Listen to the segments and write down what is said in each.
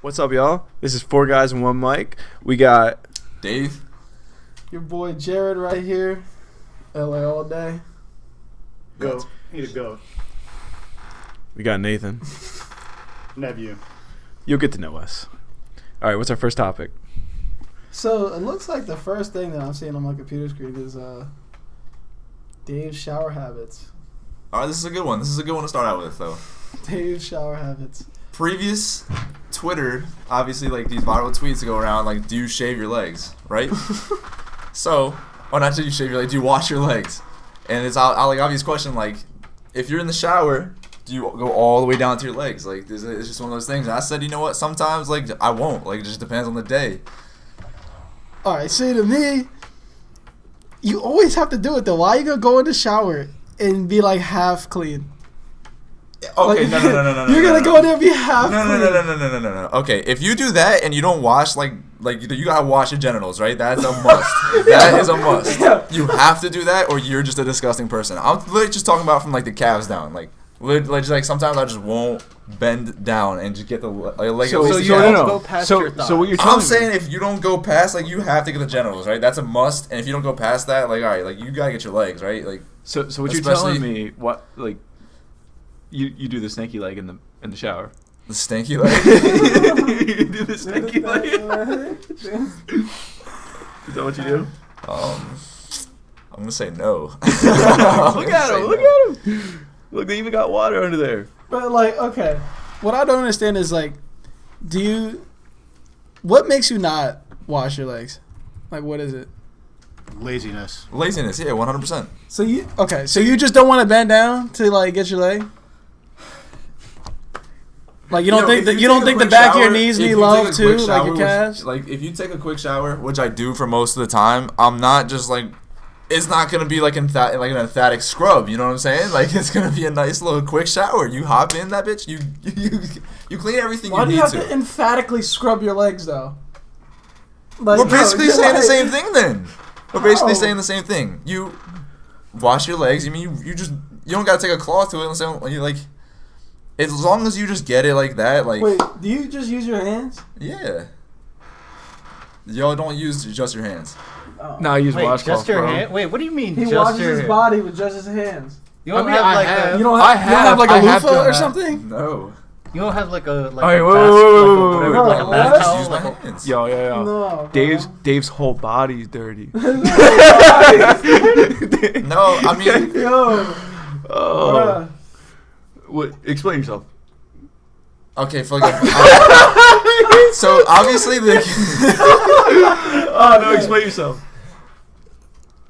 What's up, y'all? This is 4 guys and 1 mic. We got Dave. Your boy Jared right here. LA all day. Goat. Need a goat. we got Nathan. Nephew. You'll get to know us. All right, what's our first topic? So it looks like the first thing that I'm seeing on my computer screen is Dave's shower habits. All right, this is a good one. This is a good one to start out with, though. Dave's shower habits. Previous Twitter, obviously, like these viral tweets go around, like, do you shave your legs, right? So, or not do you shave your legs, do you wash your legs? And it's like obvious question, like, if you're in the shower, do you go all the way down to your legs? Like, it's just one of those things. And I said, you know what? Sometimes, like, I won't. Like, it just depends on the day. All right, see, to me, you always have to do it though. Why are you gonna go in the shower and be like half clean? Okay, Like, no. You're gonna go in there and be half clean. No. Okay, if you do that and you don't wash, like you gotta wash your genitals, right? That's a must. That is a must. You have to do that, or you're just a disgusting person. I'm literally just talking about from like the calves down, like sometimes I just won't bend down and just get the leg. So at least you the don't calves. go past your thighs. So what you're telling I'm saying if you don't go past, like, you have to get the genitals, right? That's a must. And if you don't go past that, like, all right, like, you gotta get your legs, right? Like, So what you're telling me? What, like, you do the stanky leg in the shower? the stanky leg. You do the stanky leg. Is that what you do? I'm gonna say no. Look at him! Look, they even got water under there. But like, okay, what I don't understand is like, what makes you not wash your legs? Like, what is it? Laziness. Laziness, yeah, 100%. So you just don't want to bend down to like get your leg? Like, you don't think the back of your knees need love too, like your calves? Like, if you take a quick shower, which I do for most of the time, I'm not just like, it's not gonna be like an emphatic scrub. You know what I'm saying? Like, it's gonna be a nice little quick shower. You hop in that bitch. You clean everything Why you do need you have to. to emphatically scrub your legs though? Like, We're basically saying the like- same thing then. We're basically How? saying the same thing. You wash your legs. I mean, you don't gotta take a cloth to it. And say, like, as long as you just get it like that, like. Wait, do you just use your hands? Yeah. Y'all don't use just your hands. Oh. No, I use Wait, washcloth, just your bro. hand? Wait, what do you mean? He just washes your his hand? body with just his hands. You don't I mean, have I like have. a. You don't I have like a I have loofah done or that. something? No. You don't have like a. Like Alright, a wait, basket, wait, like wait, a- like a what? bath Just towel, use my like a- hands. Yo. No. Dave's whole body's dirty. No, I mean, Yo. Oh. What? Explain yourself. okay, for like. So obviously, like. Oh no! Explain yourself.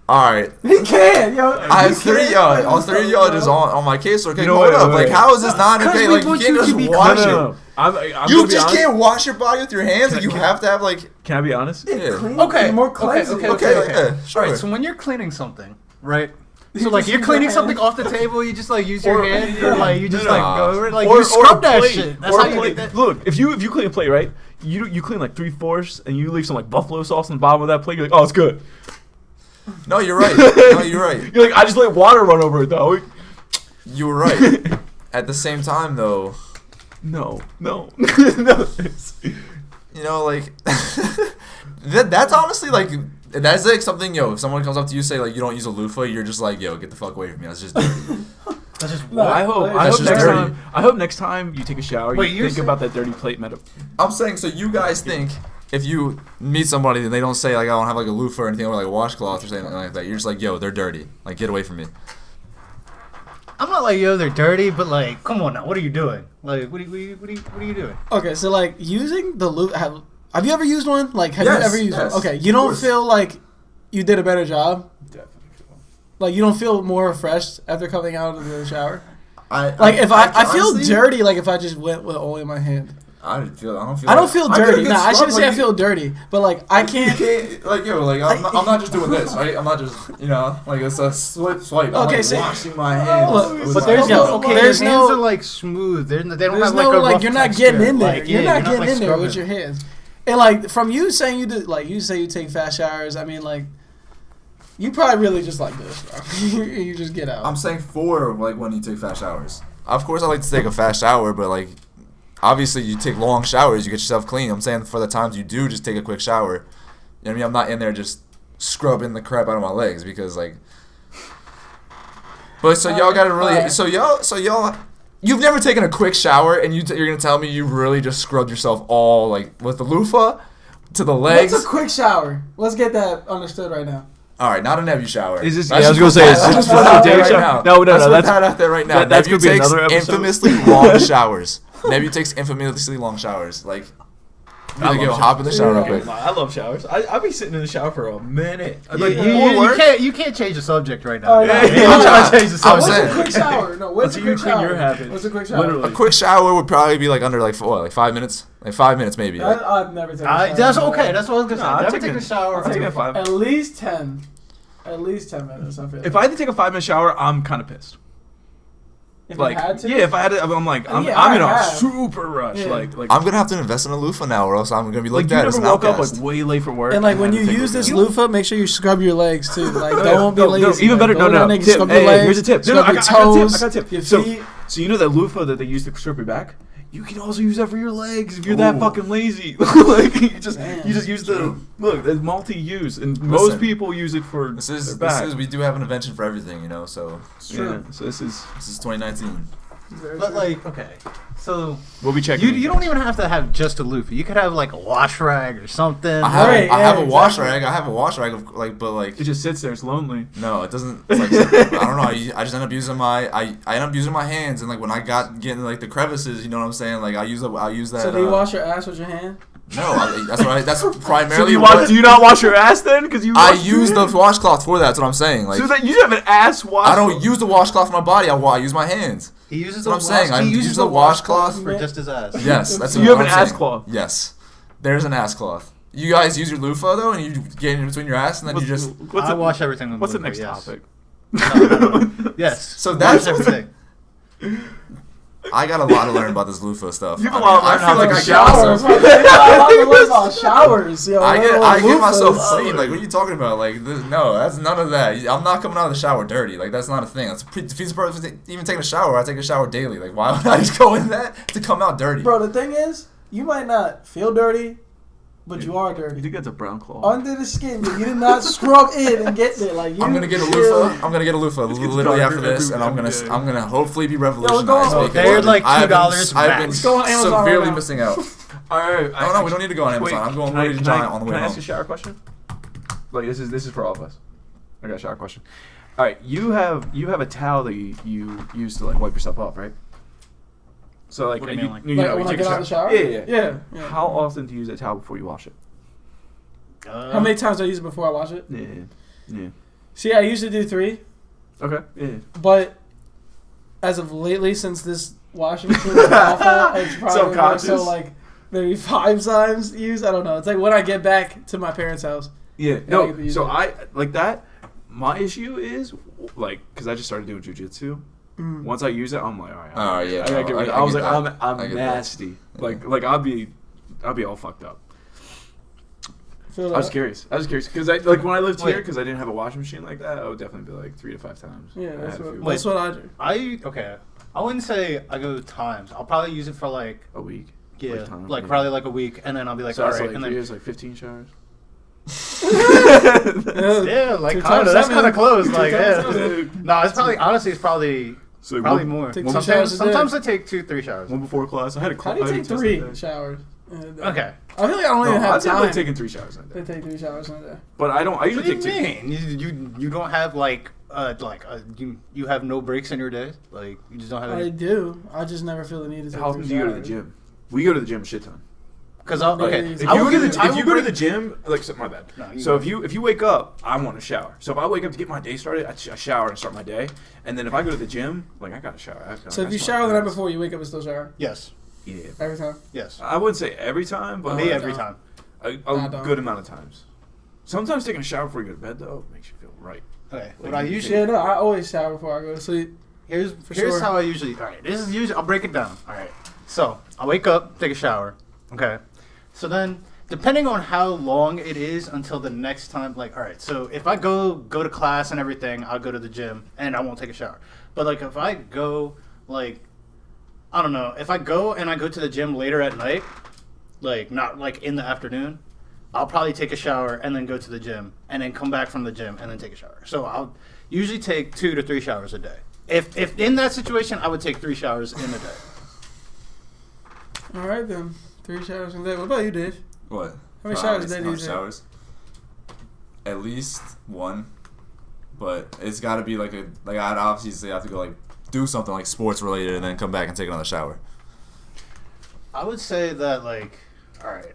All right. He can, yo. I have 3 y'all. All 3 of y'all just on my case. Okay, You know hold what, up. wait. Like, how is this not okay? we Like, you want can't you to just be wash it. No. I'm You gonna be just honest. can't wash your body with your hands. Like, you have to have like. Can I be honest? Yeah. Okay. More Okay. cleansing. Okay. Yeah. Sure. All right. So when you're cleaning something, right? You So like just you're use cleaning your something hand. off the table, you just like use your Or- hand, or like you just No. like go over it, like Or you scrub a that plate. shit. That's Or how a you plate. get that. Look, if you clean a plate, right? You clean like 3/4 and you leave some like buffalo sauce on the bottom of that plate. You're like, oh, it's good. No, you're right. No, you're right. You're like, I just let water run over it though. You were right. At the same time, though, No. No. you know, like that's honestly like. That's like something, yo. If someone comes up to you, say like you don't use a loofah, you're just like, yo, get the fuck away from me. That's just dirty. That's just No, I hope That's just dirty. I hope next time you take a shower, Wait, you you're think saying- about that dirty plate metaphor. I'm saying, so you guys think if you meet somebody and they don't say like I don't have like a loofah or anything or like a washcloth or something like that, you're just like, yo, they're dirty. Like, get away from me. I'm not like, yo, they're dirty, but like, come on now, what are you doing? Like, what are you doing? Okay, so like using the loop. Have you ever used one? Like, have Yes, you ever used yes, one? Okay, you of don't course. feel like you did a better job. Definitely. Like, you don't feel more refreshed after coming out of the shower. I feel honestly, dirty. Like if I just went with only my hand. I don't feel I don't feel I get a dirty. good Nah, I scrub, shouldn't say like, I feel dirty, but like I You can't. can't, like, yo, like I'm not just doing this, right? I'm not just, you know, like it's a swipe. I'm Okay, like so- washing my hands. Look, with But my there's no elbow. okay. There's your hands no- are like smooth. They don't There's have no like a rough like you're not texture. getting in there. Like, You're yeah, not getting like, in there scrubbing. with your hands. And like from you saying you did, like you say you take fast showers. I mean like, you probably really just like this, bro. You just get out. I'm saying for like when you take fast showers. Of course, I like to take a fast shower, but like obviously you take long showers, you get yourself clean. I'm saying for the times you do just take a quick shower. You know what I mean? I'm not in there just scrubbing the crap out of my legs because like. But so y'all gotta really so y'all you've never taken a quick shower and you're gonna tell me you really just scrubbed yourself all like with the loofah to the legs. What's a quick shower? Let's get that understood right now. All right, not a Nebu shower. Is this? Let's I was just gonna put say, that- is this let's put that out there day right shower? now. No, Let's put that's that out there right now. that's Nebu gonna be takes another episode. infamously long showers. Nebu takes infamously long showers. Like, you I gotta love go hop in the shower real Yeah. quick. I love showers. I'll be sitting in the shower for a minute. You- Like, you- before work. You can't change the subject right now. Oh, no. I'm trying to change the I'm What's subject. saying- a quick shower? No, what's Until a you quick clean shower? your habits. What's a quick shower? Literally. A quick shower would probably be like under like 5 minutes. Like 5 minutes maybe. Like, I've never taken a shower. That's okay. That's what I was gonna say. Nah, I'm Never taking- take a shower. I'll take a 5. At least 10. At least 10 minutes, I feel If I had to take a 5-minute shower, I'm kind of pissed. If Like, you had to? yeah, if I had to, I'm like, I'm Yeah, in I a have. super rush. Yeah. Like I'm gonna have to invest in a loofah now, or else I'm gonna be like looked you at as never an woke up outcast. like way late for work. And like when had you to take use a this loofah. loofah, make sure you scrub your legs too. Like No, don't be no, lazy. no, even better. Like, No, go no, down no. there and Tip. Scrub your Hey, legs. here's a tip. No, no, Scrub I your got a toes. tip. I got a tip. Your So, feet. so you know that loofah that they use to scrub your back? You can also use that for your legs if you're that Ooh. fucking lazy. Like you just Damn. use the look. It's multi-use, and Listen, most people use it for This their is back. we do have an invention for everything, you know. So Yeah, so this is 2019. But like, okay, so we'll be checking. you don't even have to have just a loofah. You could have like a wash rag or something. I have Right, I have yeah, a wash exactly. rag. I have a wash rag of like, but like It just sits there. It's lonely. no, it doesn't. It's like, I don't know. I just end up using I end up using my hands, and like when I getting like the crevices, you know what I'm saying? Like I use that. So do you wash your ass with your hand? No, that's So primarily do what you not wash your ass then? Because you I wash your use the hands? washcloth for that. That's what I'm saying. Like So that you have an ass wash. I don't use the washcloth for my body. I use my hands. He uses That's what I'm saying. I He use uses the washcloth. for just his ass. Yes, that's So what you have I'm an saying. ass cloth? Yes, there's an ass cloth. You guys use your loofah though, and you get in between your ass, and then you just. What's I the, wash everything with What's the loofah, next yes. topic? No. Yes. So Wash that's- everything. I got a lot to learn about this loofah stuff. You have I a lot to mean, learn I how feel like to I get Showers. myself. About showers. Yo, I get loofahs. myself clean. Like, what are you talking about? Like, no, that's none of that. I'm not coming out of the shower dirty. Like, that's not a thing. That's even taking a shower. I take a shower daily. Like, why would I just go in that to come out dirty? Bro, the thing is, you might not feel dirty, but you are You dirty. think that's a brown claw? Under the skin, you did not scrub in and get there. Like you. I'm gonna get a chill. loofah. I'm gonna get a loofah gets literally darker after this, every- and I'm every day. gonna hopefully be go on. revolutionized. Oh, because they're like I've been- $2 I've been max. Go on Amazon right severely now. missing out. All right. Oh no, we don't need to go on Amazon. I'm going can I- Lady can Giant I- on the way Can I ask home. a shower question? Like this is for all of us. I got a shower question. All right, you have a towel that you use to like wipe yourself off, right? So like, What do you mean, like- you Like know, when you I take get a out of the shower. Yeah. Yeah. How often do you use that towel before you wash it? How many times do I use it before I wash it? Yeah. See, I used to do 3, Okay. Yeah. but as of lately, since this washing machine is awful, it's probably more Subconscious. so like maybe 5 times used. I don't know. It's like when I get back to my parents' house. Yeah. I get No. to use So it. I like that. My issue is like because I just started doing jujitsu. Mm. Once I use it, I'm like, all right. Oh, yeah, I gotta no, get rid of I I was get like, that. I'm I get that. nasty. Yeah. Like I'll be all fucked up. Feel I was that? curious because I like when I lived Wait. here because I didn't have a washing machine like that. I would definitely be like 3 to 5 times. Yeah, I that's had a what, few- that's what I do. Okay. I wouldn't say I go times. I'll probably use it for like a week. yeah, time, like yeah. probably like a week, and then I'll be like, So all that's right, like and 3 then years, like 15 showers. yeah, like 2 kind of. times That's 7. kind of close. 2 Like times yeah. 7. No, it's probably honestly it's probably So probably one, more. Take 2 Sometimes showers a day. sometimes I take 2-3 showers. one before class. I had a How do you I had a take test 3 that day. showers? Okay. I feel like I don't even No, I have definitely time taken 3 showers a to day. take 3 showers in a day. But I don't. I What usually do you take 2. mean? You don't have like you have no breaks in your day? Like you just don't have I any? do. I just never feel the need to take How often 3 do you go to the showers. gym? We go to the gym a shit ton. Because okay, If If I you will go to give the I if you will go to break- the gym, like so, my bad. No, you So go. if you wake up, I want to shower. So if I wake up to get my day started, I shower and start my day. And then if I go to the gym, like I gotta shower. So if you shower the night before, you wake up and still shower yes, yeah, every time. yes, I wouldn't say every time, but Oh, me like, every no. time. a I don't. good amount of times. Sometimes taking a shower before you go to bed though makes you feel right. Okay, Like, what I you usually Yeah, no, I always shower before I go to sleep. here's For here's sure. how I usually. All right, this is usually. I'll break it down. All right, so I wake up, take a shower. Okay, so then depending on how long it is until the next time, like all right, so if I go to class and everything, I'll go to the gym and I won't take a shower. But like if I go like I don't know. If I go to the gym later at night, like not like in the afternoon, I'll probably take a shower and then go to the gym and then come back from the gym and then take a shower. So I'll usually take 2 to 3 showers a day. If in that situation, I would take 3 showers in a day. All right then, 3 showers in a day. What about you, Dave? What? How many showers a day How do you many take? showers? At least 1, but it's got to be like I'd obviously have to go like do something like sports related and then come back and take another shower. I would say that like, all right.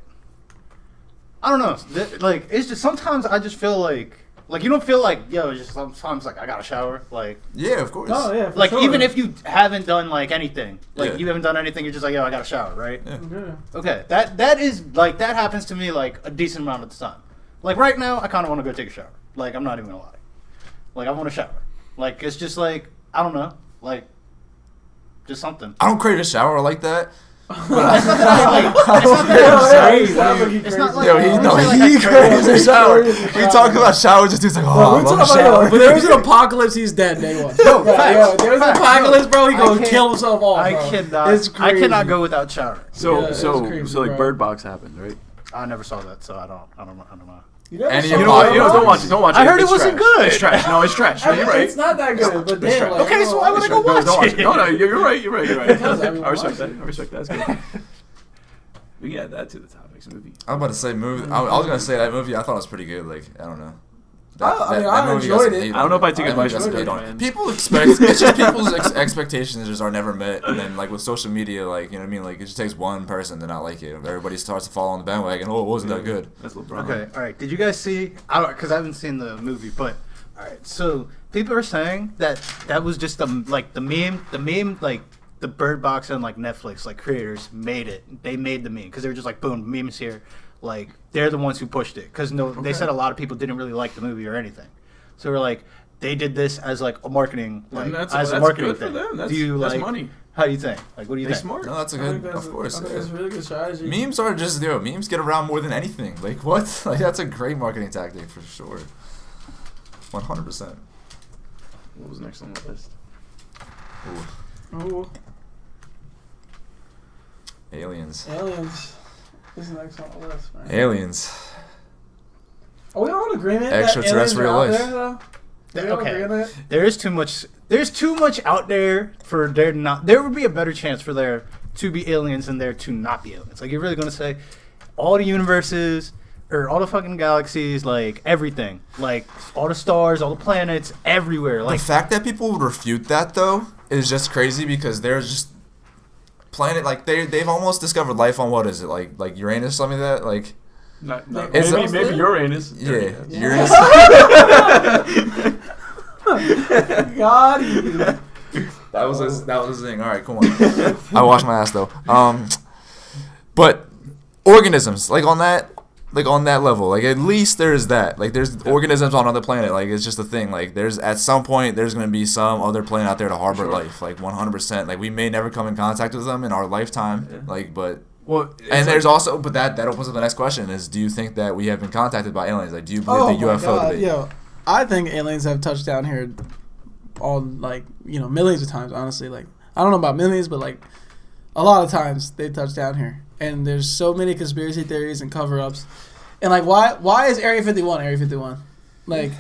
I don't know. Like it's just sometimes I just feel like you don't feel like it's just sometimes like I got to shower like. Yeah, of course. Oh yeah, for Like sure. even if you haven't done like anything, like Yeah. you haven't done anything, you're just like I got to shower, right? Yeah. Yeah. Okay, that is like that happens to me like a decent amount of the time. Like right now, I kind of want to go take a shower. Like I'm not even gonna lie. Like I want to shower. Like it's just like I don't know, like just something. I don't crave a shower like that. It's not that I like. It's not like. Yo, I he wouldn't say, like, he I craves crave a shower. craves a We shower. talk about showers, just dude's like, Bro, oh, I we're love talking a about, shower. if there's an apocalypse, he's dead day one. No, Right, facts. yo, if there's an Facts, apocalypse, bro, he I gonna can't- kill himself off. I bro. cannot. It's I crazy. cannot go without showering. So Yeah, it's so crazy, so like bro. Bird Box happened, right? I never saw that, so I don't know. You never Any saw You You know know what? what? You know, don't watch it. Don't watch it. I heard it It's wasn't trash. good. It's trash. No, it's trash. No, you're right. It's not that good, but It's damn. trash. Like, Okay, so why would I go Don't watch watch it? it. No, you're right. You're right. Because everyone I respect watches that. it. I respect that. That's good. We can add that to the topics movie. I was about to say movie. I was gonna say that movie. I thought it was pretty good. Like I don't know. I movie got enjoyed some it. hate I don't know on if I take That advice movie got some from hate on it, man. People expect it's just people's expectations just are never met, and then like with social media, like you know what I mean. Like it just takes one person to not like it. Everybody starts to fall on the bandwagon. Oh, it wasn't that good. That's LeBron. Okay, all right. Did you guys see? I don't because I haven't seen the movie, but all right. So people are saying that was just the meme, like the Bird Box and like Netflix like creators made it. They made the meme because they were just like boom, memes here. Like they're the ones who pushed it because they said a lot of people didn't really like the movie or anything. So we're like they did this as like a marketing And that's a marketing good for thing. them. That's, Do you that's like money. How do you think? Like what do you They think? smart. No, that's a I think good. that's Of course, I think that's a really good strategy. memes are just memes get around more than anything. Like what? Like that's a great marketing tactic for sure. 100%. What was next on the list? Ooh, Aliens. aliens. This is next on the list, man. Aliens. Are we all in agreement? Extraterrestrial that aliens life. are out there, though? Okay. We all agree on that? There's too much out there for there not. There would be a better chance for there to be aliens than there to not be aliens. Like you're really gonna say all the universes or all the fucking galaxies, like everything, like all the stars, all the planets, everywhere. Like The fact that people would refute that though is just crazy because there's just planet like they've almost discovered life on what is it like Uranus something like that like Not, Is maybe, it- maybe Uranus. yeah Yeah. Uranus. God. That was his thing. All right, come on. I washed my ass though. But organisms like on that level, like at least there's that. Like there's organisms on another planet. Like it's just a thing. Like there's at some point there's gonna be some other planet out there to harbor Sure. life. Like 100%. Like we may never come in contact with them in our lifetime. Yeah. Like but. Well, And there's also, but that opens up the next question: is do you think that we have been contacted by aliens? Like, do you believe the UFO debate? Yo, I think aliens have touched down here all millions of times. Honestly, like I don't know about millions, but like a lot of times they touched down here, and there's so many conspiracy theories and cover-ups, and like why is Area 51 Area 51? Like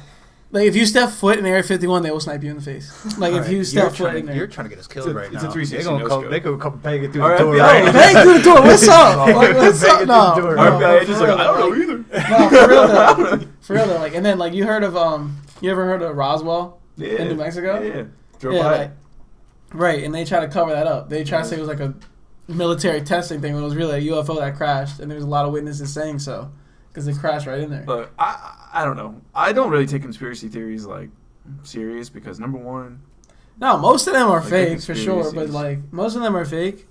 if you step foot in Area 51, they will snipe you in the face. Like if you step foot in there. You're trying to get us killed right it's now. a 360 They gonna no come. scope. They could come banging through All the right, door yeah. right Hey, now. hey, through the door. What's up? Like, what's Banging up? through No, the door. no, RBI for just real, like, I don't know like- either. No, for real though. For real though. Like, and then like you heard of you ever heard of Roswell Yeah. in New Mexico? Yeah. Drove Yeah, by. like, right. And they try to cover that up. They try to say it was like a military testing thing when it was really a UFO that crashed, and there was a lot of witnesses saying so because it crashed right in there. Look, I don't know. I don't really take conspiracy theories like serious because number one, No, most of them are Like, fake for sure, but conspiracies. like most of them are fake.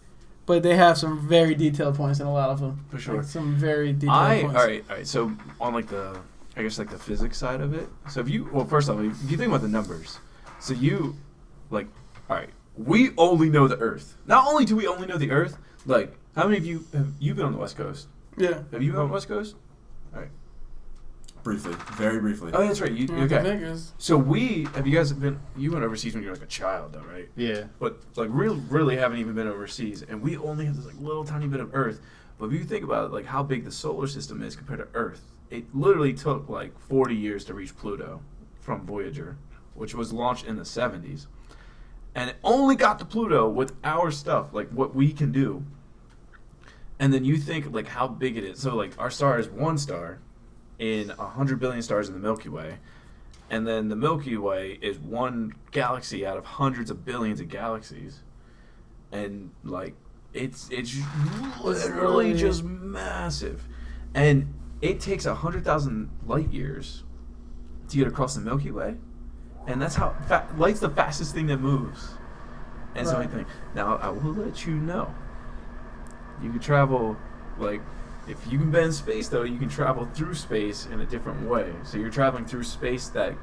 But they have some very detailed points in a lot of them. for sure. Like, some very detailed All points. right. So on like the, I guess like the physics side of it. So first off, if you think about the numbers, so you, like, all right, we only know the Earth. Not only do we only know the Earth, like, how many of you have you been on the West Coast? Yeah. Have you been on the West Coast? All right. briefly, very briefly. Oh, that's right. You, We went to okay. Vegas. So have you guys been? You went overseas when you were like a child, though, right? Yeah. But like really haven't even been overseas, and we only have this like little tiny bit of Earth. But if you think about it, like how big the solar system is compared to Earth, it literally took like 40 years to reach Pluto from Voyager, which was launched in the 70s, and it only got to Pluto with our stuff, like what we can do. And then you think like how big it is. So like our star is one star in 100 billion stars in the Milky Way. And then the Milky Way is one galaxy out of hundreds of billions of galaxies. And like it's literally just massive. And it takes 100,000 light years to get across the Milky Way. And that's how light's the fastest thing that moves. And so I Right. think now I will let you know. You can travel, like, if you can bend space, though, you can travel through space in a different way. So you're traveling through space that,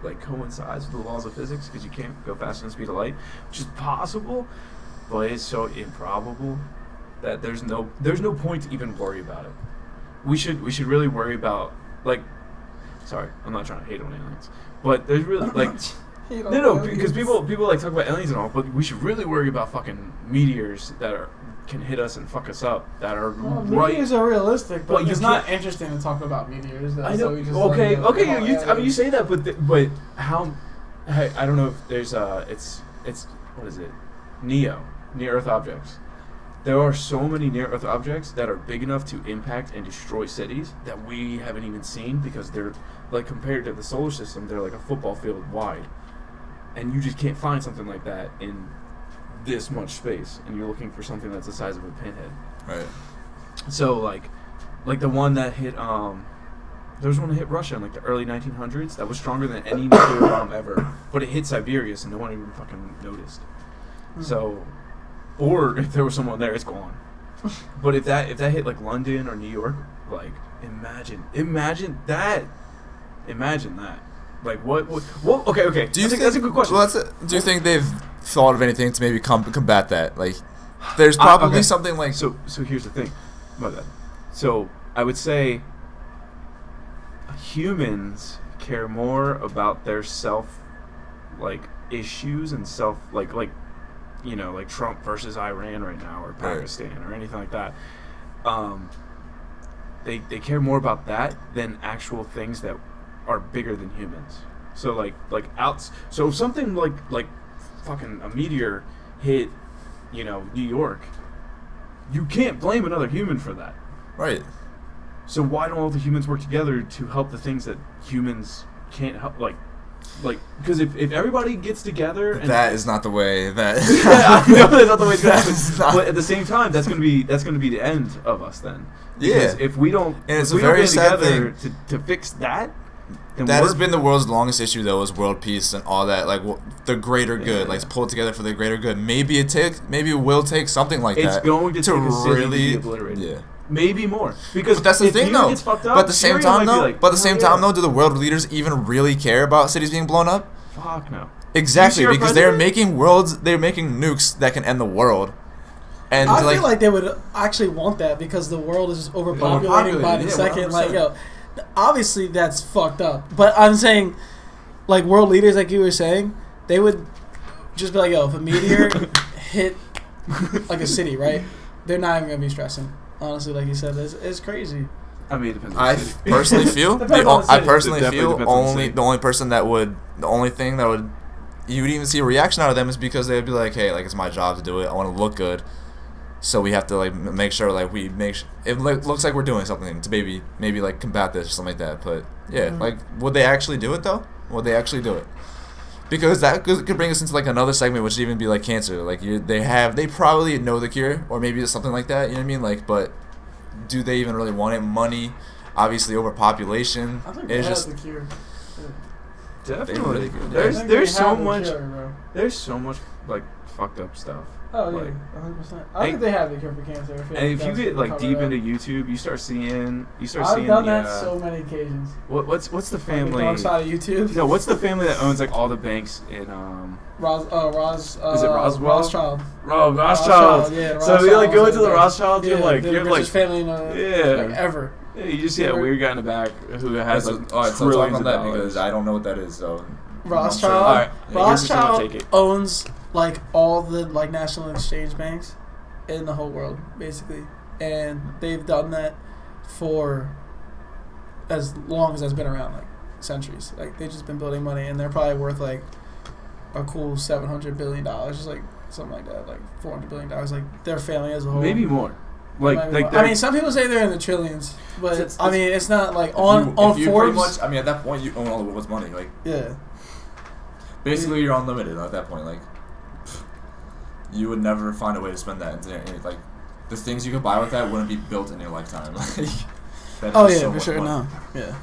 like, coincides with the laws of physics because you can't go faster than the speed of light, which is possible, but it's so improbable that there's no point to even worry about it. We should really worry about, like, sorry, I'm not trying to hate on aliens, but there's really, like, no, because people like talk about aliens and all, but we should really worry about fucking meteors that can hit us and fuck us up. That are right. Meteors are realistic, but Well, you it's not interesting to talk about meteors. Though, I know. So we just Okay. like, Okay. oh, You, yeah, I mean, you say that, but how? Hey, I don't know if there's it's what is it? Near Earth objects. There are so many near Earth objects that are big enough to impact and destroy cities that we haven't even seen because they're like compared to the solar system, they're like a football field wide. And you just can't find something like that in this much space, and you're looking for something that's the size of a pinhead. Right. So like the one that hit there was one that hit Russia in like the early 1900s that was stronger than any nuclear bomb ever, but it hit Siberia, so no one even fucking noticed. So, or if there was someone there, it's gone. But if that hit like London or New York, like imagine that. Like what? Okay. Do you think that's a good question? Well, do you think they've thought of anything to maybe combat that? Like, there's probably okay. something like. So here's the thing about that. So I would say humans care more about their self, like issues and self, like you know, like Trump versus Iran right now, or Pakistan, or anything like that. They care more about that than actual things that are bigger than humans. So so if something like fucking a meteor hit, you know, New York, you can't blame another human for that. Right. So why don't all the humans work together to help the things that humans can't help? Like because if everybody gets together, and That is not the way that. yeah, I know that's not the way it's gonna That is happen. not- But at the same time, that's gonna be the end of us then. Yeah. Because if we don't, And it's if we a very don't sad get together to fix that, then That we're, has been the world's longest issue, though, is world peace and all that. Like the greater good, Yeah. like pulled together for the greater good. Maybe it will take something like it's that. going to take a city to really, be obliterated. yeah. Maybe more. Because But that's the if thing, New York though. gets fucked up, But at the same Syria time, might be though. like, But at the same "Oh, yeah." time, though, do the world leaders even really care about cities being blown up? Fuck no. Exactly, You see our because they're president? they're making nukes that can end the world. And I feel like they would actually want that because the world is overpopulating by the Yeah, second. 100%. Like, yo, obviously that's fucked up. But I'm saying, like, world leaders, like you were saying, they would just be like, yo, if a meteor hit like a city, right? They're not even gonna be stressing. Honestly, like you said, it's crazy. I mean, it depends on I the city. personally feel Depends on the I city. personally It definitely feel depends on the only city. the only thing that would you would even see a reaction out of them is because they'd be like, hey, like it's my job to do it. I want to look good, so we have to like make sure like we make it looks like we're doing something to maybe like combat this or something like that. But yeah, like would they actually do it though? Would they actually do it? Because that could bring us into like another segment, which would even be like cancer. Like they probably know the cure, or maybe it's something like that. You know what I mean? Like, but do they even really want it? Money, obviously, overpopulation. I think It's they just have the cure. Definitely. really could. There's I think there's they so have the much cure, bro. there's so much like fucked up stuff. Oh yeah, Like, 100%. I think they have the cure for cancer. I feel and if that's you get like covered deep up. into YouTube, you start seeing I've the done that so many occasions. what's the Like the family? dark side of YouTube. No, what's the family that owns like all the banks in Roz, Is it Roswell? Rothschild. Rothschild. Yeah, So you like Rothschild go was into the like- Rothschild, yeah, you're like the you're like richest family in yeah. like ever. Yeah, you just see that weird guy in the back who has like all right, so talk trillions on of that dollars. because I don't know what that is. So Rothschild. All right, yeah, here's just gonna Rothschild take it. owns like all the like national exchange banks in the whole world, basically, and they've done that for as long as that's been around, like centuries. Like they've just been building money, and they're probably worth like a cool $700 billion, just like something like that, like $400 billion. Like their family as a whole, Maybe more. Like I mean, some people say they're in the trillions, but It's- I mean, it's not like if on you pretty Forbes. much, I mean, at that point, you own all the world's money. Like Yeah, basically, you're unlimited at that point. Like you would never find a way to spend that. Like the things you could buy with that wouldn't be built in your lifetime. Like that is oh just yeah, so for much sure. money. No, yeah.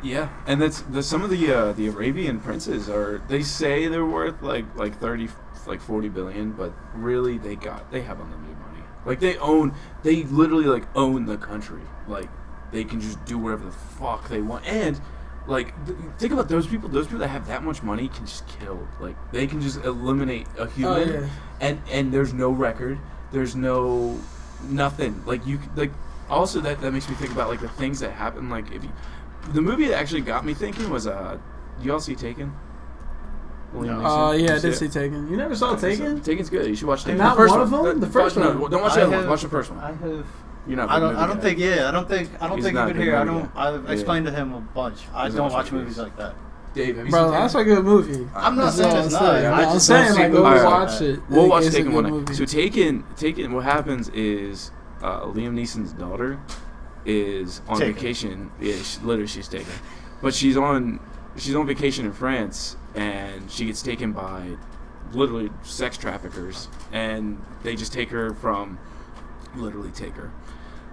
Yeah, and that's some of the Arabian princes are. They say they're worth like 30, like 40 billion, but really they have unlimited money. Like they literally like own the country. Like they can just do whatever the fuck they want. And like think about those people. Those people that have that much money can just kill. Like they can just eliminate a human, Oh, yeah. and there's no record. There's no nothing. Like you like. Also, that makes me think about like the things that happen. Like if you, the movie that actually got me thinking was you all see Taken? Liam Neeson? Yeah, I You did it? see Taken. You never saw Taken? Taken's good. You should watch Taken. Not the first one of them? The first No, one. don't watch the other I one. have- Watch the first one. I have. You're not. I a don't. movie I don't guy. think. Yeah. I don't think. I don't He's think not you a could big hear. I movie don't. guy. I've Yeah. explained to him a bunch. I Doesn't don't watch watch movies. movies like that. Dave, have you Bro, seen that's Taken? a good movie. I'm not That's saying all it's I'm not. saying. I I'm just saying don't see like go movies like watch that. it. We'll Like, watch it's a Taken good one night. movie. So Taken. What happens is Liam Neeson's daughter is on Taken. vacation. Yeah, literally she's taken, but she's on vacation in France, and she gets taken by literally sex traffickers, and they just take her from literally take her.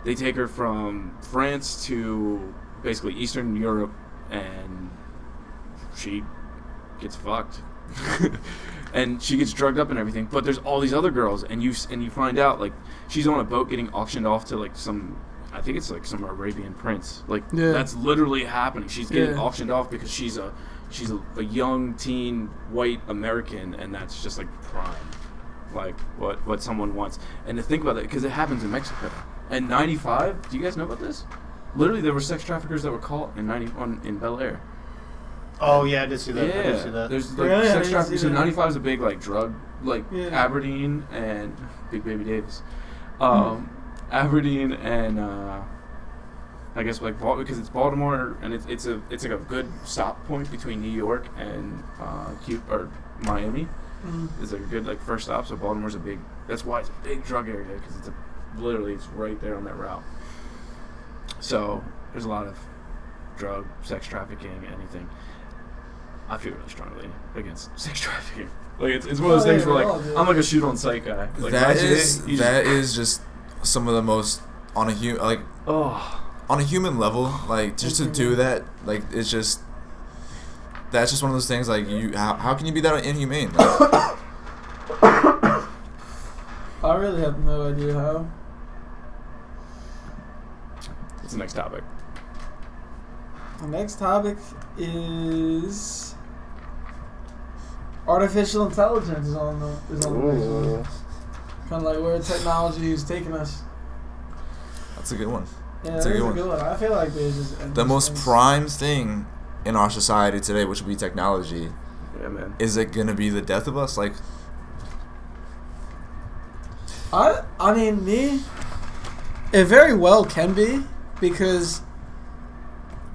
They take her from France to basically Eastern Europe, and she gets fucked. And she gets drugged up and everything, but there's all these other girls, and you find out like she's on a boat getting auctioned off to like some, I think it's like some Arabian prince. Like Yeah. that's literally happening. She's getting Yeah. auctioned off because she's a young teen white American, and that's just like prime, like what someone wants. And to think about that, because it happens in Mexico. And 95, do you guys know about this? Literally, there were sex traffickers that were caught in 91 in Bel Air. Oh yeah, I did see that. I Yeah, did see that. there's like Really? I sex didn't trafficking. see So that. 95 is a big like drug, like Yeah. Aberdeen and Big Baby Davis. Aberdeen and I guess like because it's Baltimore and it's like a good stop point between New York and Miami. Mm. It's like a good like first stop. So Baltimore's a big. That's why it's a big drug area because it's literally it's right there on that route. So there's a lot of drug, sex trafficking, anything. I feel really strongly against sex trafficking. Like it's one of those Oh, things yeah, where we like all do. I'm like a shoot on sight guy. Like, That imagine is it, you that is just some of the most on a human level, like just to do that, like it's just that's just one of those things. Like how can you be that inhumane? Like, I really have no idea how. What's the next topic? The next topic is artificial intelligence is on the next one. Kind of like where technology is taking us. that's a good one. Yeah, That's that's a a good good one. I feel like there's just The most prime thing in our society today, which would be technology, Yeah, man. is it gonna be the death of us? Like, I mean, it very well can be because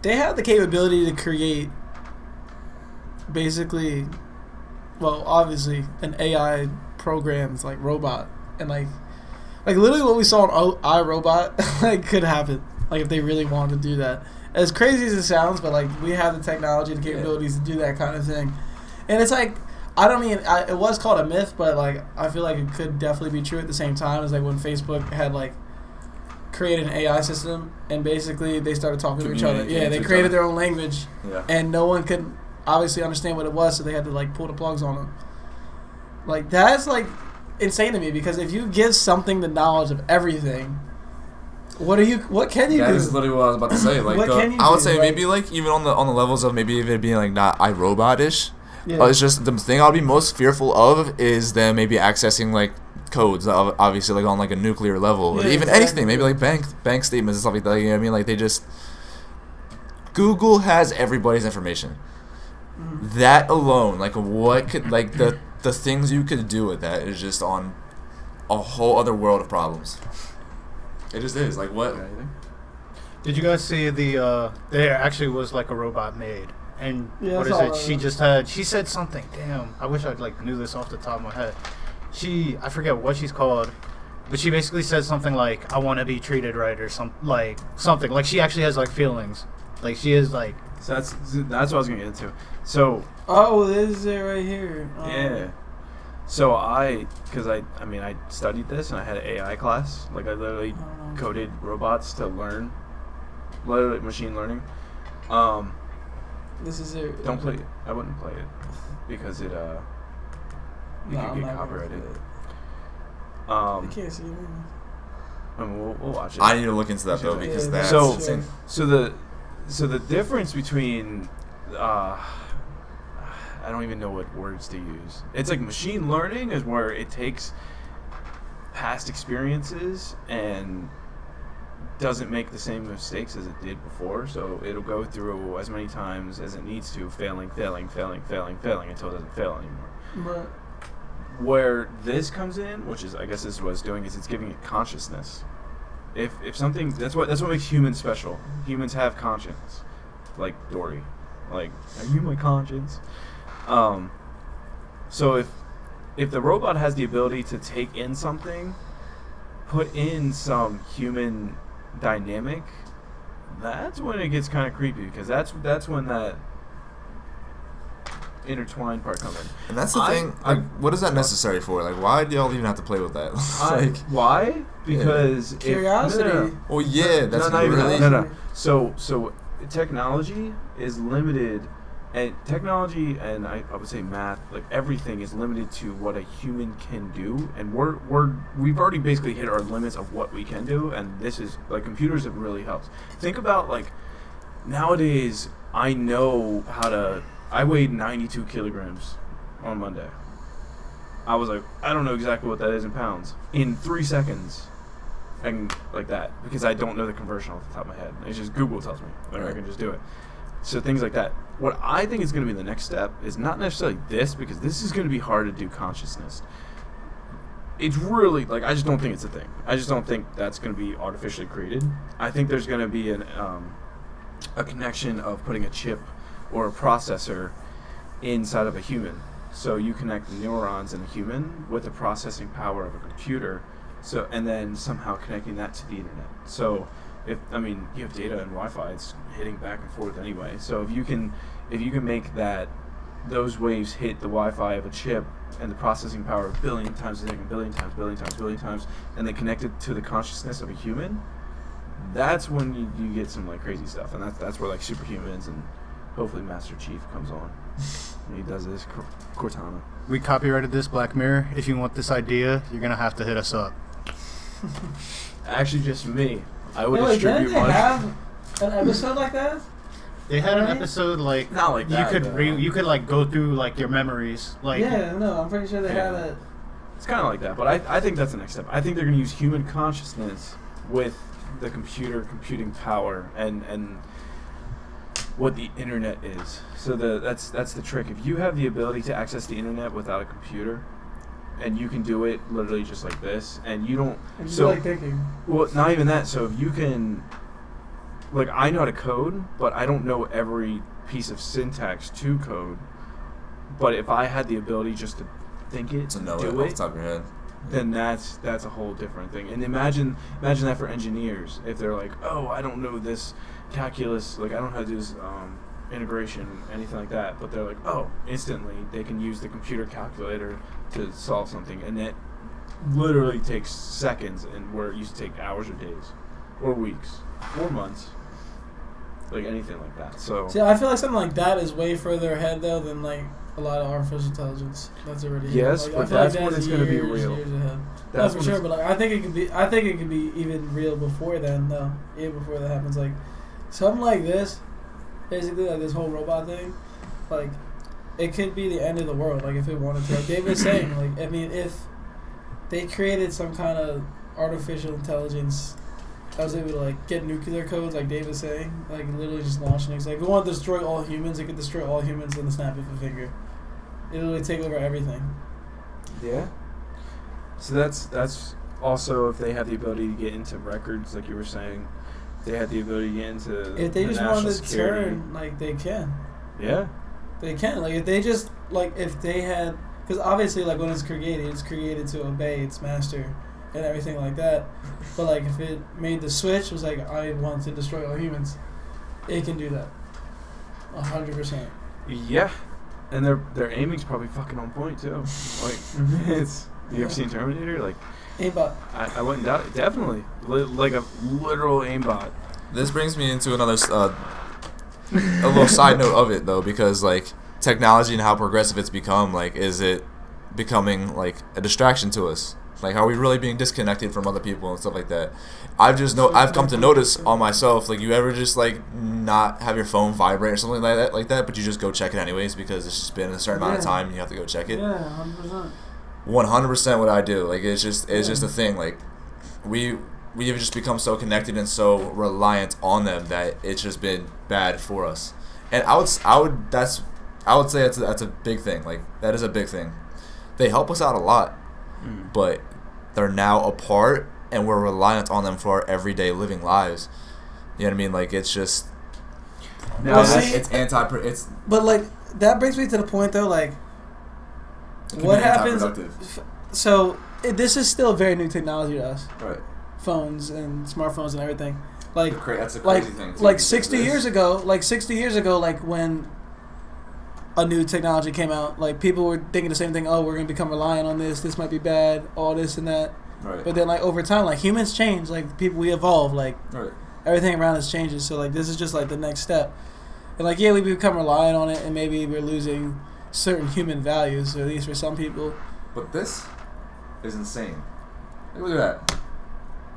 they have the capability to create basically, well, obviously an AI programmed like robot and like literally what we saw in iRobot like could happen like if they really wanted to do that. As crazy as it sounds, but like we have the technology and capabilities to do that kind of thing, and it's like. I don't mean it was called a myth, but like I feel like it could definitely be true at the same time as like when Facebook had like created an AI system and basically they started talking to each other. Communicate Yeah, to they each created other. their own language yeah, and no one could obviously understand what it was, so they had to like pull the plugs on them. Like that's like insane to me because if you give something the knowledge of everything, what can you that do? is literally what I was about to say. Like, What can you I would do? say Like- maybe like even on the levels of maybe if it being like not iRobot-ish, Yeah. It's just the thing I'll be most fearful of is them maybe accessing like codes, obviously like on like a nuclear level, or Yeah, even exactly. anything, maybe like bank statements and stuff like that. You know what I mean? Like they just Google has everybody's information. That alone, like what could like the things you could do with that is just on a whole other world of problems. It just is like what. Did you guys see there actually was like a robot made, and Yeah, what I is saw it? that. She said something. Damn, I wish I like knew this off the top of my head. I forget what she's called, but she basically said something like, "I want to be treated right" or something like she actually has like feelings, like she is like. So that's what I was gonna get into. So Oh, this is it right here. yeah. So I studied this and I had an AI class. Like I literally coded robots to learn, literally machine learning. This is it. Don't play it. I wouldn't play it because it you No, could I'm get not gonna copyrighted. play it. I Um, can't see it. I mean, we'll watch it. I need to look into that though because Yeah, that's So- insane. So the difference between I don't even know what words to use. It's like machine learning is where it takes past experiences and doesn't make the same mistakes as it did before. So it'll go through as many times as it needs to, failing until it doesn't fail anymore. But Where this comes in, which is I guess this is what it's doing, is it's giving it consciousness. If something that's what makes humans special. Humans have conscience, like Dory. Like, are you my conscience? So if the robot has the ability to take in something, put in some human dynamic, that's when it gets kind of creepy because that's when that intertwined part comes in. And that's the thing. Like, what is that necessary for? Like, why do y'all even have to play with that? Like, Why? Because curiosity. well, yeah, that's not even really. no. So technology is limited, and technology and I would say math, like everything is limited to what a human can do, and we've already basically hit our limits of what we can do, and this is like computers have really helped. Think about like nowadays. I know how to. I weighed 92 kilograms on Monday. I was like, I don't know exactly what that is in pounds. In 3 seconds, I can, like that, because I don't know the conversion off the top of my head. It's just Google tells me, and I can just do it. So things like that. What I think is going to be the next step is not necessarily this, because this is going to be hard to do consciousness. It's really, like, I just don't think it's a thing. I just don't think that's going to be artificially created. I think there's going to be a connection of putting a chip or a processor inside of a human. So you connect the neurons in a human with the processing power of a computer, so and then somehow connecting that to the internet. So you have data and Wi-Fi, it's hitting back and forth anyway. So if you can make those waves hit the Wi-Fi of a chip and the processing power a billion times a second, billion times, and then connect it to the consciousness of a human, that's when you get some like crazy stuff, and that's where like superhumans and hopefully Master Chief comes on and he does this Cortana. We copyrighted this Black Mirror. If you want this idea, you're gonna have to hit us up. Actually, just me. I would didn't distribute they money. have an episode like that? They had an Right? episode like Not like that, though. you could like go through like your memories. Like Yeah, no, I'm pretty sure they Yeah. have it. It's kind of like that, but I think that's the next step. I think they're going to use human consciousness with the computing power and what the internet is. So that's the trick. If you have the ability to access the internet without a computer, and you can do it literally just like this, and you don't. And So like thinking. well, not even that. So if you can, like, I know how to code, but I don't know every piece of syntax to code. But if I had the ability just to think it, To know it do off it, the top of your head. then that's a whole different thing. And imagine that for engineers, if they're like, oh, I don't know this calculus, like I don't know how to do this integration, anything like that, but they're like, oh, instantly they can use the computer calculator to solve something, and that literally takes seconds, and where it used to take hours or days, or weeks, or months, like anything like that. So See, I feel like something like that is way further ahead though than like a lot of artificial intelligence that's already here. Yes, Like, but I feel like that's when it's gonna be real. Years ahead. That's That's for when sure, it's- but like I think it could be even real before then though. Even before that happens, like something like this, basically like this whole robot thing, like it could be the end of the world. Like if it wanted to, like Dave was saying, like I mean, if they created some kind of artificial intelligence that was able to like get nuclear codes, like Dave was saying, like literally just launch nukes. Like if we want to destroy all humans, it could destroy all humans in the snap of a finger. It would take over everything. Yeah. So that's also if they had the ability to get into records, like you were saying, they had the ability to get into. If they the just national wanted to security. turn, like they can. Yeah. They can. Like if they just like if they had, because obviously like when it's created to obey its master and everything like that. But like if it made the switch, it was like I want to destroy all humans. It can do that. 100%. Yeah. And their aiming's probably fucking on point too. Like it's. You ever seen Terminator? Like. Aimbot. I wouldn't doubt it. Definitely. Like a literal aimbot. This brings me into another a little side note of it though, because like technology and how progressive it's become, like is it becoming like a distraction to us? Like are we really being disconnected from other people and stuff like that? I've come to notice on myself, like you ever just like not have your phone vibrate or something like that, but you just go check it anyways because it's just been a certain amount of time and you have to go check it. Yeah, 100%. 100% what I do. Like it's just a thing. Like we have just become so connected and so reliant on them that it's just been bad for us. And I would say that's a big thing. Like that is a big thing. They help us out a lot, but they're now apart and we're reliant on them for our everyday living lives. You know what I mean? Like it's just Now it's But like that brings me to the point though, like what happens? So this is still very new technology to us. Right. Phones and smartphones and everything. Like That's a crazy thing. Too, like 60 years ago, like when a new technology came out, like people were thinking the same thing. Oh, we're gonna become reliant on this. This might be bad. All this and that. Right. But then like over time, like humans change. Like people, we evolve. Like Right. everything around us changes. So like this is just like the next step. And like yeah, we become reliant on it, and maybe we're losing certain human values, or at least for some people. But this is insane. Like, look at that.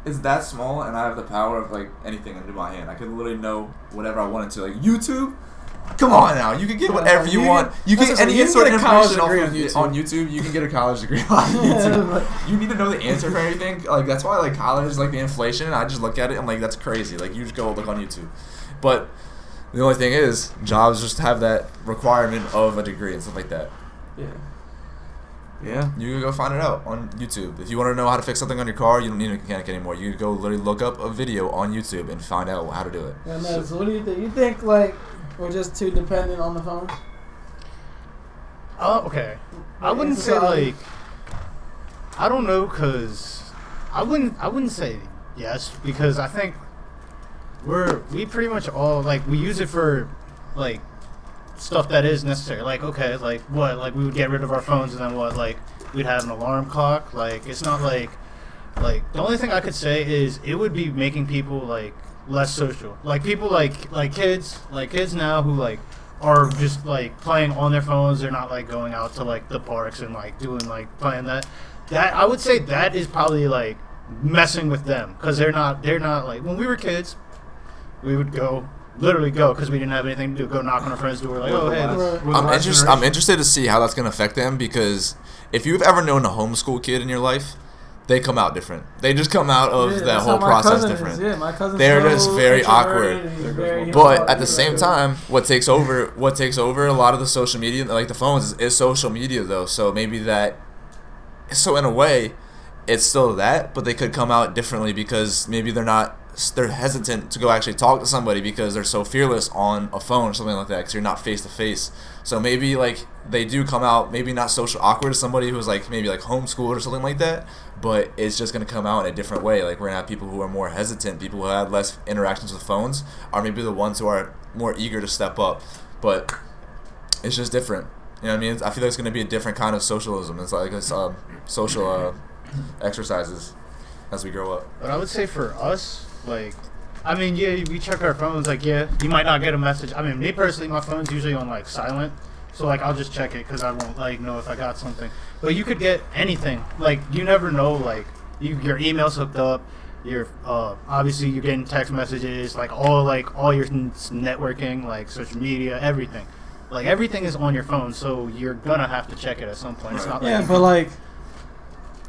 It's that small, and I have the power of like anything into my hand. I can literally know whatever I wanted to. Like YouTube, come on now, you can get whatever you want. You can any sort of information on YouTube. You can get a college degree on YouTube. You need to know the answer for everything. Like that's why like college is like the inflation. I just look at it. I'm like that's crazy. Like you just go look on YouTube, but. The only thing is, jobs just have that requirement of a degree and stuff like that. Yeah. Yeah. You can go find it out on YouTube. If you want to know how to fix something on your car, you don't need a mechanic anymore. You can go literally look up a video on YouTube and find out how to do it. Yeah, no, so what do you think? You think like we're just too dependent on the phone? Oh, okay. I wouldn't say like. I don't know, cause I wouldn't say yes, because I think we pretty much all like we use it for like stuff that is necessary. Like okay, like what? Like we would get rid of our phones and then what? Like we'd have an alarm clock. Like it's not like the only thing I could say is it would be making people like less social. Like people like kids now who like are just like playing on their phones. They're not like going out to like the parks and like doing like playing that. That I would say that is probably like messing with them because they're not like when we were kids. We would literally go because we didn't have anything to do. Go knock on our friend's door, like, oh hey. I'm interested to see how that's gonna affect them because if you've ever known a homeschool kid in your life, they come out different. They just come out of that whole process different. Yeah, my cousin's they're just very awkward. But at the same time, time, what takes over a lot of the social media, like the phones, is social media though. So maybe that. So in a way, it's still that, but they could come out differently because maybe they're hesitant to go actually talk to somebody because they're so fearless on a phone or something like that because you're not face to face. So maybe like they do come out maybe not social awkward to somebody who's like maybe like homeschooled or something like that, but it's just going to come out in a different way. Like we're going to have people who are more hesitant, people who have less interactions with phones are maybe the ones who are more eager to step up. But it's just different. You know what I mean? I feel like it's going to be a different kind of socialism. It's like it's social exercises as we grow up. But I would say for us, like, I mean, yeah, we check our phones. Like, yeah, you might not get a message. I mean, me personally, my phone's usually on like silent, so like I'll just check it because I won't like know if I got something. But you could get anything. Like, you never know. Like, your email's hooked up. Your obviously you're getting text messages. Like all your networking, like social media, everything. Like everything is on your phone, so you're gonna have to check it at some point. It's not Yeah, like but like,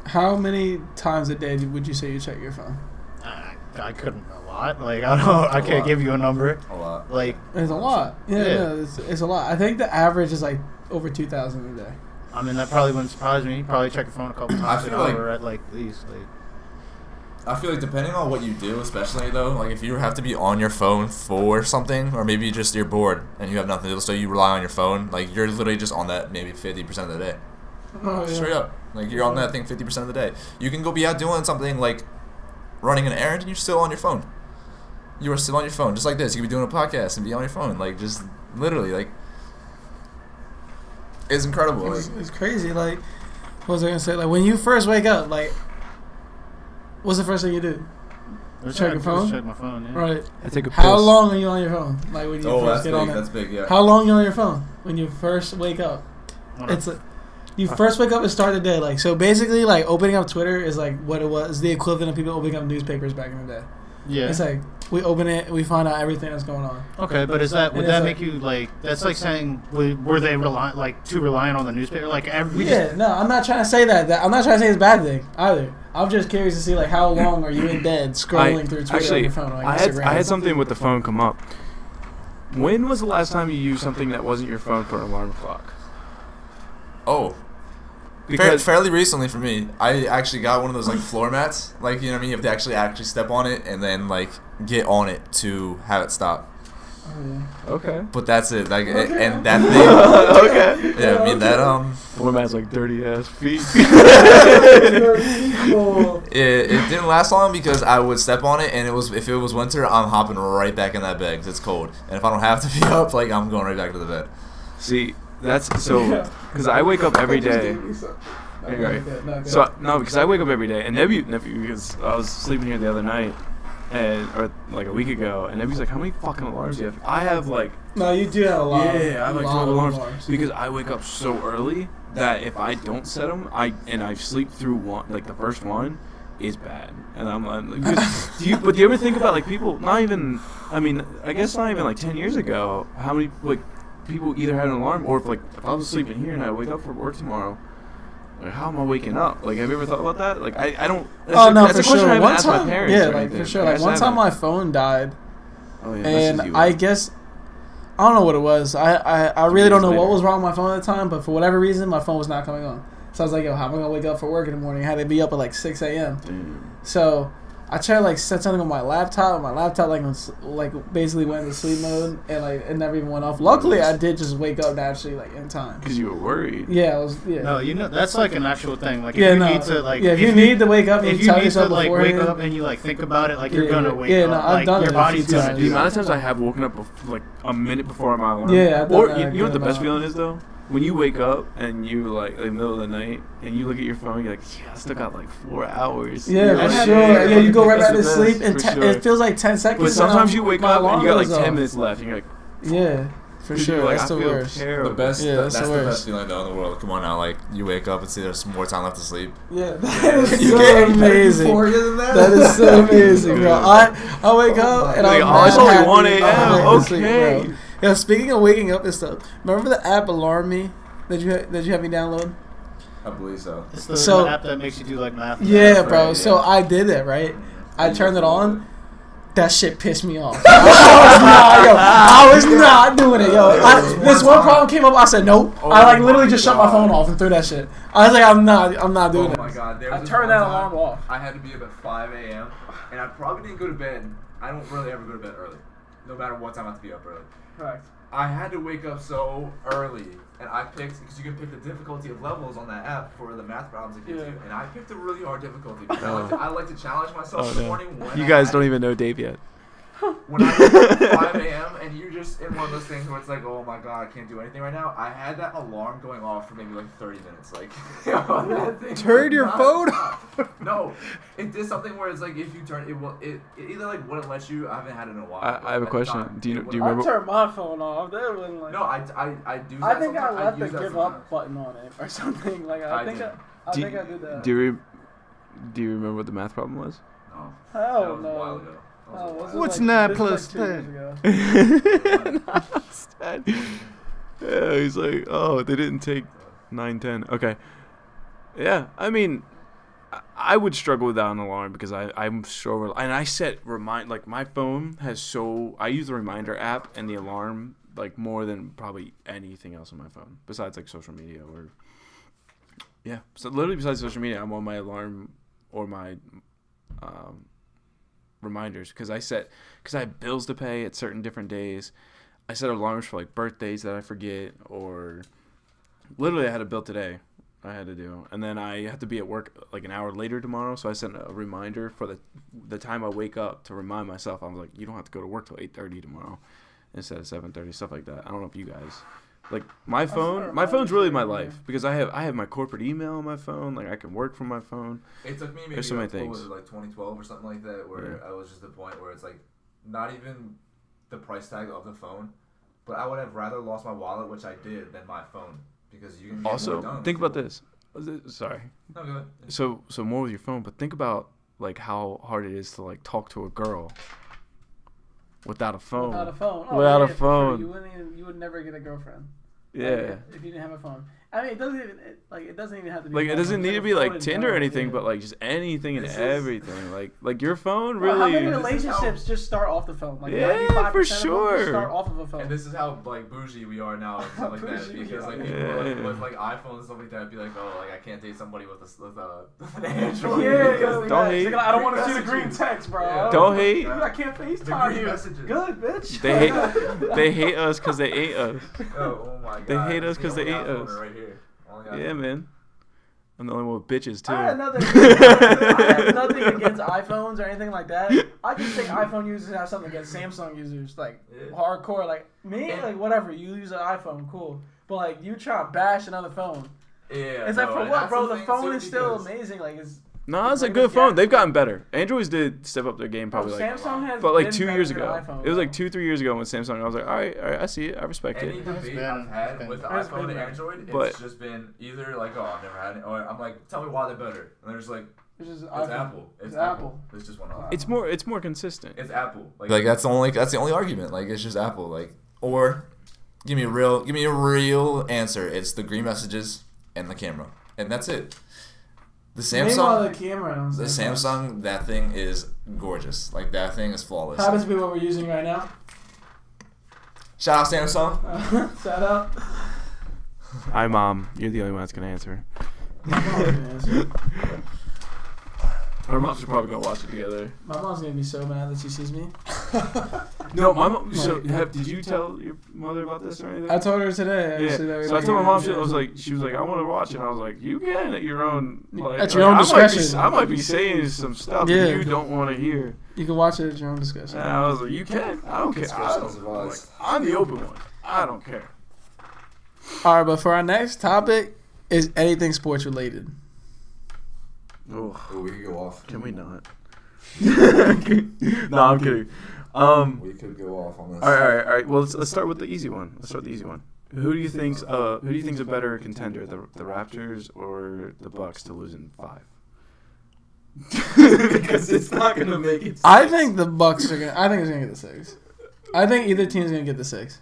how many times a day would you say you check your phone? I couldn't a lot. Like I can't lot. give you a number. A lot. Like It's a lot. Yeah, Yeah. no, it's a lot. I think the average is like over 2,000 a day. I mean, that probably wouldn't surprise me. You probably check your phone a couple times an feel like- hour at like least. Like, I feel like depending on what you do, especially though, like if you have to be on your phone for something, or maybe just you're bored and you have nothing to do, so you rely on your phone, like you're literally just on that maybe 50% of the day. Oh, yeah. Straight up. Like you're on that thing 50% of the day. You can go be out doing something like running an errand and you're still on your phone. You are still on your phone. Just like this. You could be doing a podcast and be on your phone. Like just literally like it's incredible. Like, It's crazy. Like, what was I gonna say? Like, when you first wake up, like, what's the first thing you do? Check your phone? Check my phone. Yeah. Right. I take a piss. How long are you on your phone? Like when you oh, first that's get big. on it. That's big. Yeah. How long you on your phone when you first wake up? Hold on. It's like you first wake up and start the day. Like so, basically, like opening up Twitter is like what it was the equivalent of people opening up newspapers back in the day. Yeah. It's like we open it, we find out everything that's going on. Okay, but is that would And it's that like- make you like? That's like saying were they too reliant on the newspaper? Like we Yeah, no, I'm not trying to say that. I'm not trying to say it's a bad thing either. I'm just curious to see like how long are you in bed scrolling through Twitter on your phone or like Instagram. I had something with the phone come up. When was the last time you used something that wasn't your phone for an alarm clock? Oh. Fairly recently for me, I actually got one of those like floor mats. Like you know what I mean? You have to actually step on it and then like get on it to have it stop. Oh, yeah. Okay. But that's it. Like and that thing. Okay. Yeah, I mean that Format's like dirty ass feet. It didn't last long because I would step on it and if it was winter, I'm hopping right back in that bed because it's cold. And if I don't have to be up, like I'm going right back to the bed. See, that's so because I wake up every day. Right. So no, because I wake up every day, and Nebby, because I was sleeping here the other night, or like a week ago, and Nebby's like, "How many fucking alarms do you have?" I have like, No, you do have a lot. yeah, I have like a 12 lot of alarms because I wake up so early that if I don't set them, I sleep through one, like the first one, is bad, and I'm like, do you ever think about like people? Not even, I mean, I guess not even like 10 years ago, how many like people either had an alarm or if I was sleeping here and I wake up for work tomorrow. Like, how am I waking up? Like, have you ever thought about that? Like, I don't. Oh no, that's for a question sure. I haven't One asked my time, parents yeah, or like anything. for sure. I Like just one time, haven't. my phone died, Oh, yeah, and messaged you. I guess I don't know what it was. I really don't know what was wrong with my phone at the time, but for whatever reason, my phone was not coming on. So I was like, yo, how am I gonna wake up for work in the morning? I had to be up at like 6 a.m. Damn. So I tried to like set something on my laptop. My laptop basically went into sleep mode and like it never even went off. Luckily, I did just wake up naturally like in time. Because you were worried. Yeah, I was. Yeah. No, you know that's like an actual thing. Like if Yeah, you no. need to like Yeah, if you need to wake up and if you you tell need to yourself like wake beforehand. up and you like think about it, like you're Yeah, gonna wake yeah, up. no, I've like done your it a body's few gonna times. The do amount of that. times I have woken up like a minute before my alarm. Yeah, I've done Or that you know what the good best amount. feeling is though? When you wake up and you like in the middle of the night and you look at your phone, you're like, yeah, I still got like 4 hours. Yeah, You're for like, sure. Yeah, you go right that's back to the sleep, best, and for sure. it feels like 10 seconds. But sometimes you and wake my up and alarm you got like goes 10 off. minutes left, and you're like, Yeah, for 'cause sure. you're like, That's I the feel worst. terrible. The best. Yeah, that's that's the the best worst. feeling though in the world. Come on now, like you wake up and see there's more time left to sleep. Yeah, that is You so can't amazing. than That is so amazing, bro. I wake up and Like, I'm oh, it's mad only happy. 1 a.m., I'm ready to sleep, okay. bro. Yeah, speaking of waking up and stuff, remember the app Alarm Me that you have me download? I believe so. It's the So- app that makes you do like math. Yeah, That's bro. right, So yeah. I did that, right? I turned it on. That shit pissed me off. I was not doing it, yo. This one problem came up. I said nope. Oh I like my literally just shut my God. phone off and threw that shit. I was like, I'm not doing Oh it. my god, there I was this turned one that time alarm off. I had to be up at 5 a.m. and I probably didn't go to bed. I don't really ever go to bed early, no matter what time I have to be up early. Correct. I had to wake up so early, and I picked because you can pick the difficulty of levels on that app for the math problems it gives Yeah. you, and I picked a really hard difficulty because I like to challenge myself in the morning. When You I guys had don't it. even know Dave yet. When I wake up at 5 a.m. and you're just in one of those things where it's like, oh my god, I can't do anything right now. I had that alarm going off for maybe like 30 minutes. Like, that thing Turn would your not phone stop. No, it did something where it's like if you turn it, will it either like wouldn't let you. I haven't had it in a while. I have a but question. not- Do you it do you wouldn't- remember? turned my phone off. That wasn't like. No, I do. I that think I sometimes. left the use that give sometimes. up button on it or something. Like I I think did. I Do think you- I did that. Do you remember what the math problem was? No, that Hell was a while no. ago. Oh, this is What's like, 9 this plus is like 2 years 10? ago. Yeah, he's like, oh, they didn't take 9:10. Okay. Yeah, I mean, I would struggle without an alarm because I'm so, and I set like my phone has I use the reminder app and the alarm like more than probably anything else on my phone besides like social media or yeah. So literally besides social media, I'm on my alarm or my reminders because I have bills to pay at certain different days. I set alarms for like birthdays that I forget, or literally I had a bill today I had to do, and then I have to be at work like an hour later tomorrow, so I sent a reminder for the time I wake up to remind myself. I was like, you don't have to go to work till 8:30 tomorrow instead of 7:30, stuff like that. I don't know if you guys like my phone's really my life because I have my corporate email on my phone. Like I can work from my phone. It took me maybe There's so many what things. was it, like 2012 or something like that, where I was just at the point where it's like not even the price tag of the phone, but I would have rather lost my wallet, which I did, than my phone because you can get Also, more done. think about this. Sorry. No, go ahead. So more with your phone, but think about like how hard it is to like talk to a girl without a phone. Without a phone. Oh, Without yeah, a for sure. phone. You would never get a girlfriend. Yeah. Like, if you didn't have a phone. I mean, it doesn't even have to be. Like it doesn't need to be like Tinder or anything, yeah. but like just anything and This is- everything. Like your phone Bro, how many really. relationships just start off the phone? Like Yeah, 95% for of them sure. just start off of a phone. And this is how like bougie we are now and stuff like that, Bougie we because like are. people Yeah. like, with like iPhones and stuff like that be like, oh, like I can't date somebody with an Android. Yeah, because Don't hate. I don't want to see the Messages. green text, bro. Yeah. Don't hate. I can't The FaceTime green you. messages. Good, bitch. They hate us because they ate us. Oh my god. They hate us The 'cause they only ate iPhone us. Right here. Only Yeah, iPhone. man. I'm the only one with bitches too. I have nothing against iPhones or anything like that. I just think iPhone users have something against Samsung users, like Yeah. hardcore. Like me, And- like whatever. You use an iPhone, cool. But like you try to bash another phone. Yeah. It's like no, for and what, that's bro? the The thing, phone too, is still because- amazing. Like it's. No, it's a Like good the phone. gap- They've gotten better. Androids did step up their game probably like, Samsung has but like been 2 better years than ago. iPhone, It was like bro. 2-3 years ago when Samsung. I was like, all right, I see it. I respect Any it. debate been- I've had it's been- with the it's iPhone been and better. Android, But- it's just been either like, oh, I've never had it, or I'm like, tell me why they're better, and they're just like, It's just it's iPhone. Apple. It's Apple. It's just one of them. It's more consistent. It's Apple. Like that's the only argument. Like it's just Apple. Like or give me a real answer. It's the green messages and the camera, and that's it. The Name all Samsung, the camera on the Samsung, that thing is gorgeous. Like that thing is flawless. Happens to be what we're using right now. Shout out Samsung. Shout out. Hi, Mom. You're the only one that's gonna answer. Our moms are probably gonna watch it together. My mom's gonna be so mad that she sees me. No, my mom. So, did you tell your mother about this or anything? I told her today. Yeah. Actually, that we So I were told my mom. She doing was it. like, I want to watch it. And I was like, you can at your own. Like, At your own I discretion. I might be saying some stuff Yeah. that you don't want to hear. You can watch it at your own discretion. And I was like, you can. I don't care. I'm the open one. I don't care. All right, but for our next topic is anything sports related. Oh, we could go off. can we not? No, I'm kidding. We could go off on this. All right. Well, let's start with the easy one. Who do you think's a better contender, the Raptors or the Bucks to lose in 5? Because it's not gonna make it. I think the Bucks are gonna. I think it's gonna get the 6. I think either team's gonna get the 6.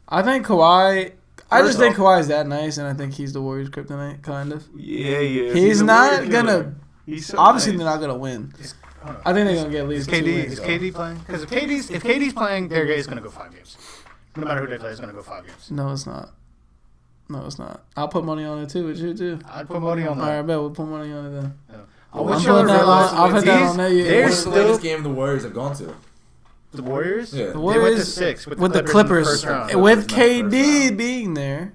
I think Kawhi. I just think Kawhi's that nice, and I think he's the Warriors' kryptonite, kind of. Yeah. He's a not weird gonna. killer. He's so Obviously, nice. they're not gonna win. I think they're gonna get at Is least 2 KD wins. is KD playing? Because if KD's playing, their is gonna go 5 games. No matter who they play, it's gonna go 5 games. No, it's not. I'll put money on it too. With you too. I'd put money on All right, that. bet we'll put money on it then. I I'm want you putting to that realize on. I'll put that on there. they're What's the still latest game the Warriors have gone to? the Warriors. Yeah. The They went to Warriors 6 with the in the Clippers first round. with Clippers in the first KD round. being there.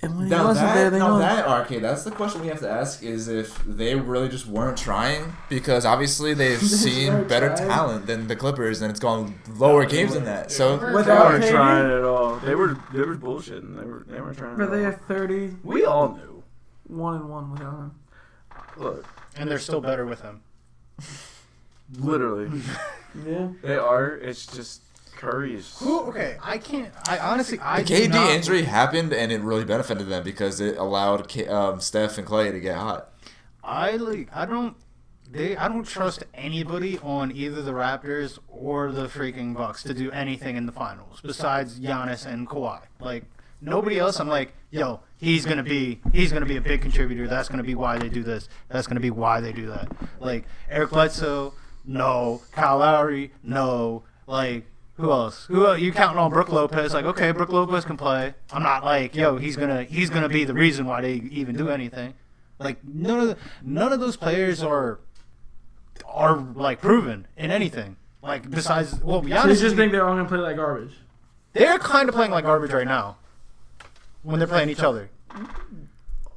And when he Now wasn't there, they won. that's the question we have to ask: is if they really just weren't trying, because obviously they've Just seen weren't better trying. talent than the Clippers, and it's gone lower games than that. So They Without weren't KD? trying at all. They were bullshitting. They weren't trying. But At they all. are 30, We all knew. 1-1 without him. Look, And they're still better with him. literally, Yeah. they are. It's just Curry is. Okay, I can't. I honestly, I the do KD not- injury happened, and it really benefited them because it allowed Steph and Clay to get hot. I don't I don't trust anybody on either the Raptors or the freaking Bucks to do anything in the finals besides Giannis and Kawhi. Like nobody else. I'm like, yo, he's gonna be a big contributor. That's gonna be why they do this. That's gonna be why they do that. Like Eric Bledsoe, no. Kyle Lowry, no. Like who else? You counting on Brook Lopez? Like okay, Brook Lopez can play. I'm not like, yo, he's gonna be the reason why they even do anything. Like none of those players are like proven in anything. Like besides, well, So you just think they're all gonna play like garbage? they're kind of playing like garbage right now when they're playing each other.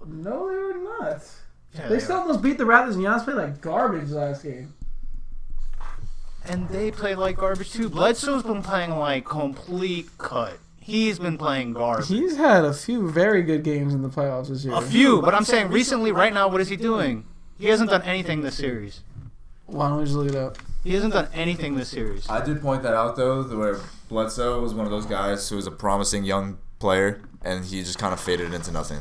No, they were not. Yeah, They still almost beat the Raptors, and Giannis played like garbage last game. and they play like garbage too. Bledsoe's been playing like complete cut. He's been playing garbage. He's had a few very good games in the playoffs this year. A few, but I'm saying recently, right now, what is he doing? He hasn't done anything this series. Why don't we just look it up? He hasn't done anything this series. I did point that out though, where Bledsoe was one of those guys who was a promising young player, and he just kind of faded into nothing.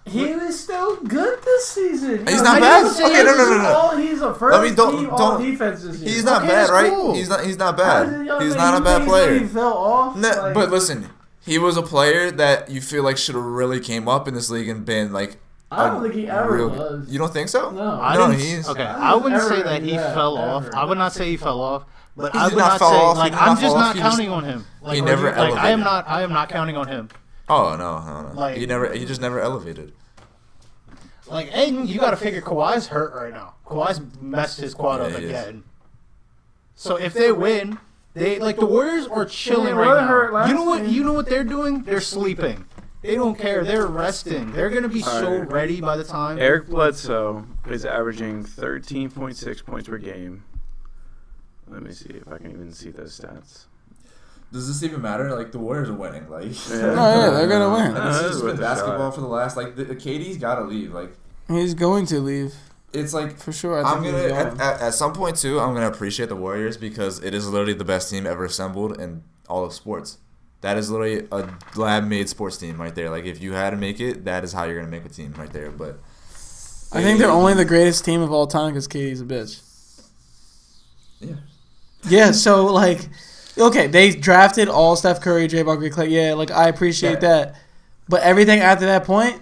He was still good this season. He's not bad. Okay, no. He's a first team all defense this year. He's not Okay, bad, that's right? cool. He's not How bad. did y'all He's think not a bad He player. fell off. Like, But listen, he was a player that you feel like should have really came up in this league and been like. I don't think he ever real- was. You don't think so? No. He's Okay, I I wouldn't wouldn't say ever that do he that, fell off. ever. I would not say he fell off, but He I did would not not fall say off. He like did not I'm just fall not off. He just- counting on him. Like, he never I am elevated. not. I am not counting on him. Oh no. Like- He just never elevated. Like, and you got to figure Kawhi's hurt right now. Kawhi's messed his quad up Yeah, he is. again. So if they win, they like the Warriors are chilling They right were now. hurt last You know what? game. You know what they're doing? They're sleeping. They don't care. They're resting. They're gonna be so Alright. ready by the time. Eric Bledsoe is averaging 13.6 points per game. Let me see if I can even see those stats. Does this even matter? Like the Warriors are winning. Like Yeah. Oh, yeah, they're gonna win. And this That is is been worth a basketball shot. for the last like the KD's got to leave. Like He's going to leave it's like for sure. I I'm think gonna he's going. at some point too. I'm gonna appreciate the Warriors because it is literally the best team ever assembled in all of sports. That is literally a lab-made sports team right there. Like if you had to make it, that is how you're gonna make a team right there. But I think they're only the greatest team of all time because Katie's a bitch. yeah, Yeah, so like, okay, they drafted all Steph Curry, Draymond Green, Clay. Yeah, like I appreciate that, but everything after that point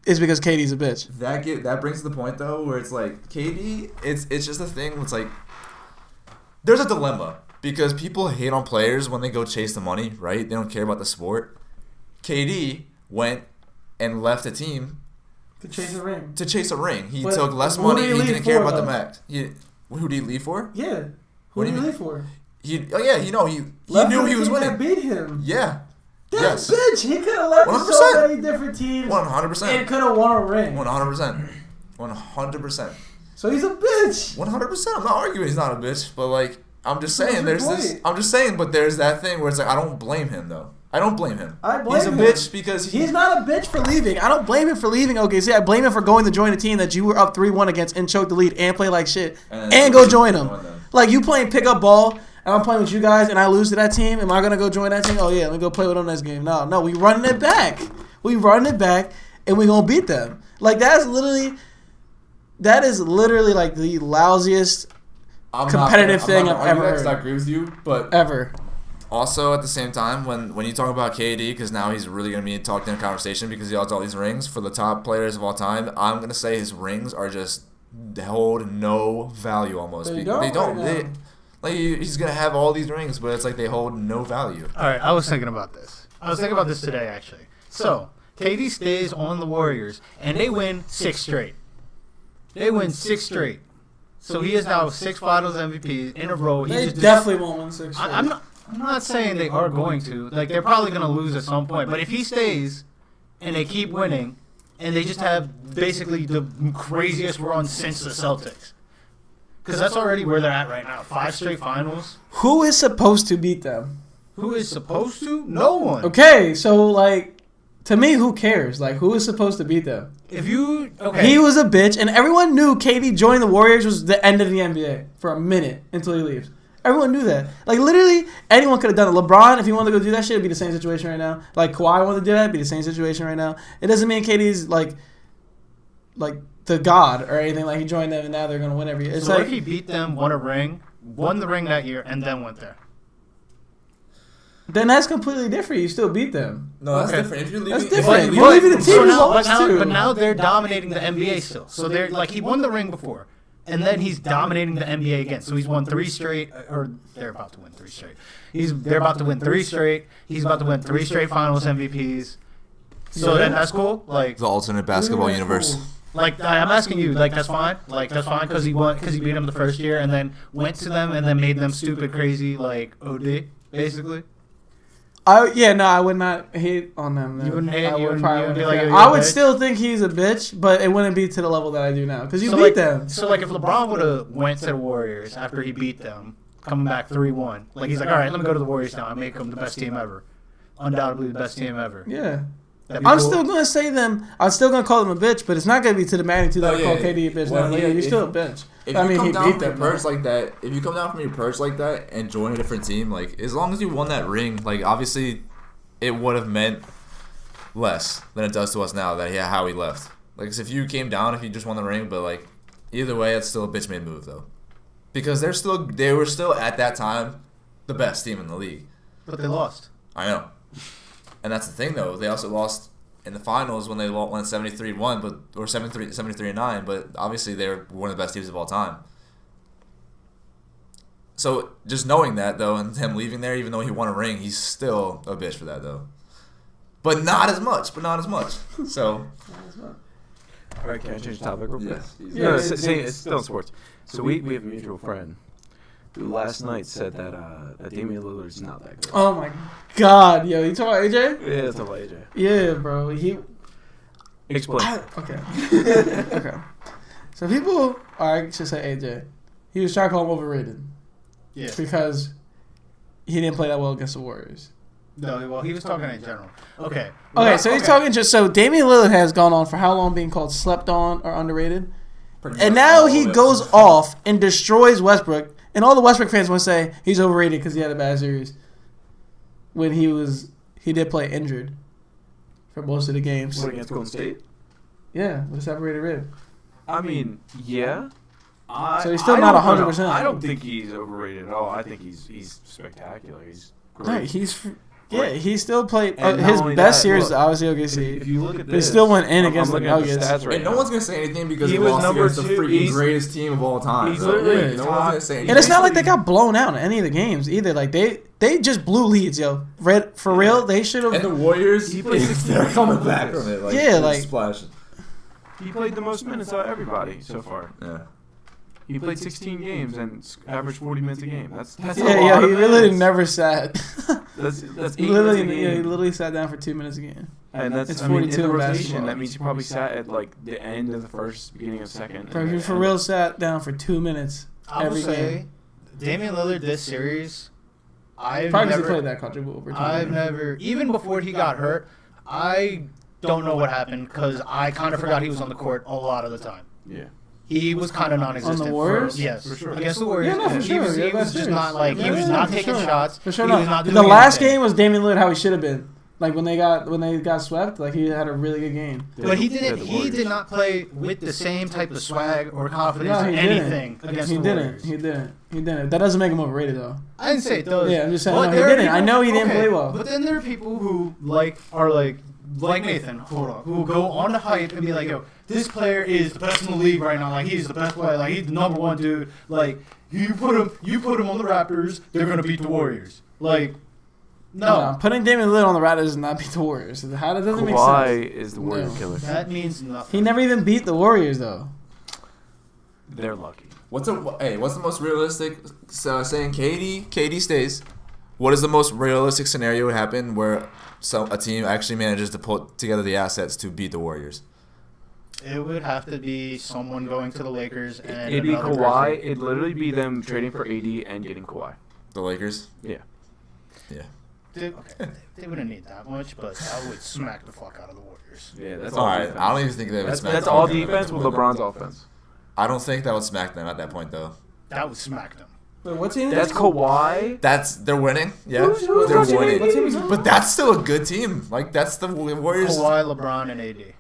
is because Katie's a bitch. that brings to the point though where it's like KD. It's just a thing. It's like there's a dilemma because people hate on players when they go chase the money, right? They don't care about the sport. KD went and left a team To chase the ring. to chase a ring. He But took less who money. did he He leave didn't care for, about the though? max. Who did he leave for? Yeah. What Who do you did he mean? leave for? He Left knew for he the was team winning. that beat him. Yeah. That Yes. bitch. He could have left to 100%. so many different teams 100%. and could have won a ring. 100%. 100%. So he's a bitch. 100%. I'm not arguing he's not a bitch, but like I'm just saying What's your there's this. point? I'm just saying, but there's that thing where it's like I don't blame him though. I don't blame him. I blame He's a him. bitch because He's not a bitch for leaving. I don't blame him for leaving OKC. I blame him for going to join a team that you were up 3-1 against and choke the lead and play like shit and go join them. Like you playing pickup ball and I'm playing with you guys and I lose to that team. Am I gonna go join that team? Oh yeah, let me go play with them next game. No, we running it back. We running it back and we gonna beat them. Like that is literally like the lousiest competitive thing I've ever heard. I agree with you, but ever. also at the same time, when you talk about KD, because now he's really going to be talked in a conversation because he holds all these rings for the top players of all time, I'm going to say his rings are just, they hold no value almost. They don't right now. Like he's going to have all these rings, but it's like they hold no value. All right, I was thinking about this. I was thinking about this today actually. So KD stays on the Warriors and they win 6 straight. They win 6 straight. So he is now 6 Finals MVPs in a row. He They just definitely won't win 6 straight. I'm not saying they are going to. Like they're probably going to lose at some point. But if he stays and they keep winning, and they just have basically the craziest run since the Celtics, because that's already where they're at right now. 5 straight finals. Who is supposed to beat them? Who is supposed to? No one. Okay, so like, to me, who cares? Like, who is supposed to beat them? If you okay, He was a bitch, and everyone knew KD joining the Warriors was the end of the NBA for a minute until he leaves. Everyone knew that. Like, literally, anyone could have done it. LeBron, if he wanted to go do that shit, it'd be the same situation right now. Like, Kawhi wanted to do that, it'd be the same situation right now. It doesn't mean KD's, like, like the god or anything. Like he joined them and now they're gonna win every year. It's So what like if he beat them, won the ring that year, and then went there? then that's completely different. You still beat them. No, that's Okay. different. If you're leaving, That's if different. you're You're leaving the from team So you now, lost but, now, to. but now they're dominating the NBA still. So they're like he won the ring before, and then he's dominating the NBA again. So he's won 3 straight, or they're about to win 3 straight. They're about to win 3 straight. He's about to win 3 straight Finals MVPs. So Yeah. then that's cool. Like, the alternate basketball Yeah, universe. cool. like I'm asking you, like that's fine. Like that's fine because he beat them the first year, and then went to them and then made them stupid, crazy, like OD basically. I would not hate on them. You wouldn't hate- I you would wouldn't- probably you wouldn't be wouldn't like, care. "You're I a would bitch." still think he's a bitch, but it wouldn't be to the level that I do now because you So beat like, them. So like if LeBron would have went to the Warriors after he beat them, coming back 3-1, like he's like, all right, let me go to the Warriors now and make them the best team ever, undoubtedly the best team ever. Yeah. That'd be I'm cool. still gonna say them. I'm still gonna call them a bitch, but it's not gonna be to the magnitude that Oh, I call yeah. KD a bitch. Well, No, like, he- you're if- still a bitch. If I you mean, come he down beat from your them. perch like that, if you come down from your perch like that and join a different team, like as long as you won that ring, like obviously, it would have meant less than it does to us now that how he left. Like 'cause if you came down, if you just won the ring, but like either way, it's still a bitch made move though, because they were still at that time the best team in the league. But they lost. I know, and that's the thing though. They also lost in the finals when they went 73-1, or 73-9. But obviously they're one of the best teams of all time. So just knowing that though, and him leaving there, even though he won a ring, he's still a bitch for that though. But not as much. So All right, can I change the topic real quick? yes, Yeah, No, it's- it's still in sports. So we have a mutual friend who last night said that Damian Lillard's not that good. Oh my god, yo, you talking about AJ? Yeah, that's about AJ. Yeah, bro. Explain. Okay. Okay. So people, I should say AJ. He was trying to call him overrated Yeah. because he didn't play that well against the Warriors. No, well, he was talking in general. Okay. Okay, so he's talking just so Damian Lillard has gone on for how long being called slept on or underrated, and now he goes off and destroys Westbrook, and all the Westbrook fans want to say he's overrated because he had a bad series. When he did play injured for most of the games. What, against Golden State? Yeah, with a separated rib. I mean, yeah. So he's still I not don't- 100%. I don't think he's overrated at all. I think he's spectacular. He's great. Right, he still played. And not His only best that, series look, is obviously If OKC. you look at They this, still went in I'm against the looking at Nuggets. stats right and no now. one's gonna say anything because He he was lost number against the 2. freaking He's- greatest team of all time. he's So, literally no top- one's gonna say anything. And it's not like they basically- got blown out in any of the games either. Like they just blew leads, yo. For real, they should And the have. Warriors, He played 16 they're coming minutes. back from it. Like, Yeah, they're like- splashing. He played the most minutes out of everybody so far. Yeah. He played 16 games and averaged 40 minutes a game. That's a Yeah, lot he of really minutes. never sat. That's 8 literally, minutes a yeah, he game. literally sat down for 2 minutes again. And that's It's I mean, 42 in the in rotation. basketball. That means he probably sat at like the end of the first, beginning of second. Bro, and he the for end. real sat down for 2 minutes I will every say, game. Damian Lillard this series, I've Probably because he never, played that quadruple overtime. I've never, even before he got hurt, I don't know what happened because I kind of forgot he was on the court a lot of the time. Yeah. He was kind of non-existent. On the Warriors? Yes, For sure. against the Warriors. Yeah, no, for he sure. was, Yeah, he was that's just serious. not like he Yeah, was yeah, not for taking sure. shots. For sure, He no. was not The doing last anything. game was Damian Lillard how he should have been. Like when they got swept, like he had a really good game. But he Yeah, didn't. the He Warriors. did not play with the same type of swag or confidence No, or he anything didn't. against He the didn't. Warriors. He didn't. That doesn't make him overrated though. I didn't say it does. Yeah, I'm just saying, But no, he there are didn't. I people- know he didn't play well. But then there are people who are like Nathan, hold on, who will go on the hype and be like, yo, this player is the best in the league right now. Like he's the best player. Like he's the number one dude. Like you put him on the Raptors, they're gonna beat the Warriors. Like no, Putting Damian Lillard on the Raptors does not beat the Warriors. How that doesn't make Kawhi sense. is the Warrior No. killer. that means He nothing. never even beat the Warriors though. They're lucky. What's the most realistic saying? KD stays. What is the most realistic scenario would happen where a team actually manages to put together the assets to beat the Warriors? It would have to be someone going to the Lakers and It'd be another Kawhi. person. It'd literally be them trading for AD and getting Kawhi. The Lakers? Yeah. Yeah. They wouldn't need that much, but I would smack the fuck out of the Warriors. Yeah, that's All right. defense. I don't even think they would smack That's them. all defense with LeBron's offense. I don't think that would smack them at that point though. That would smack them. Wait, what team? That's Kawhi. They're winning. Yeah. Who's They're watching winning. What team is that? But that's still a good team. Like that's the Warriors. Kawhi, LeBron, and AD.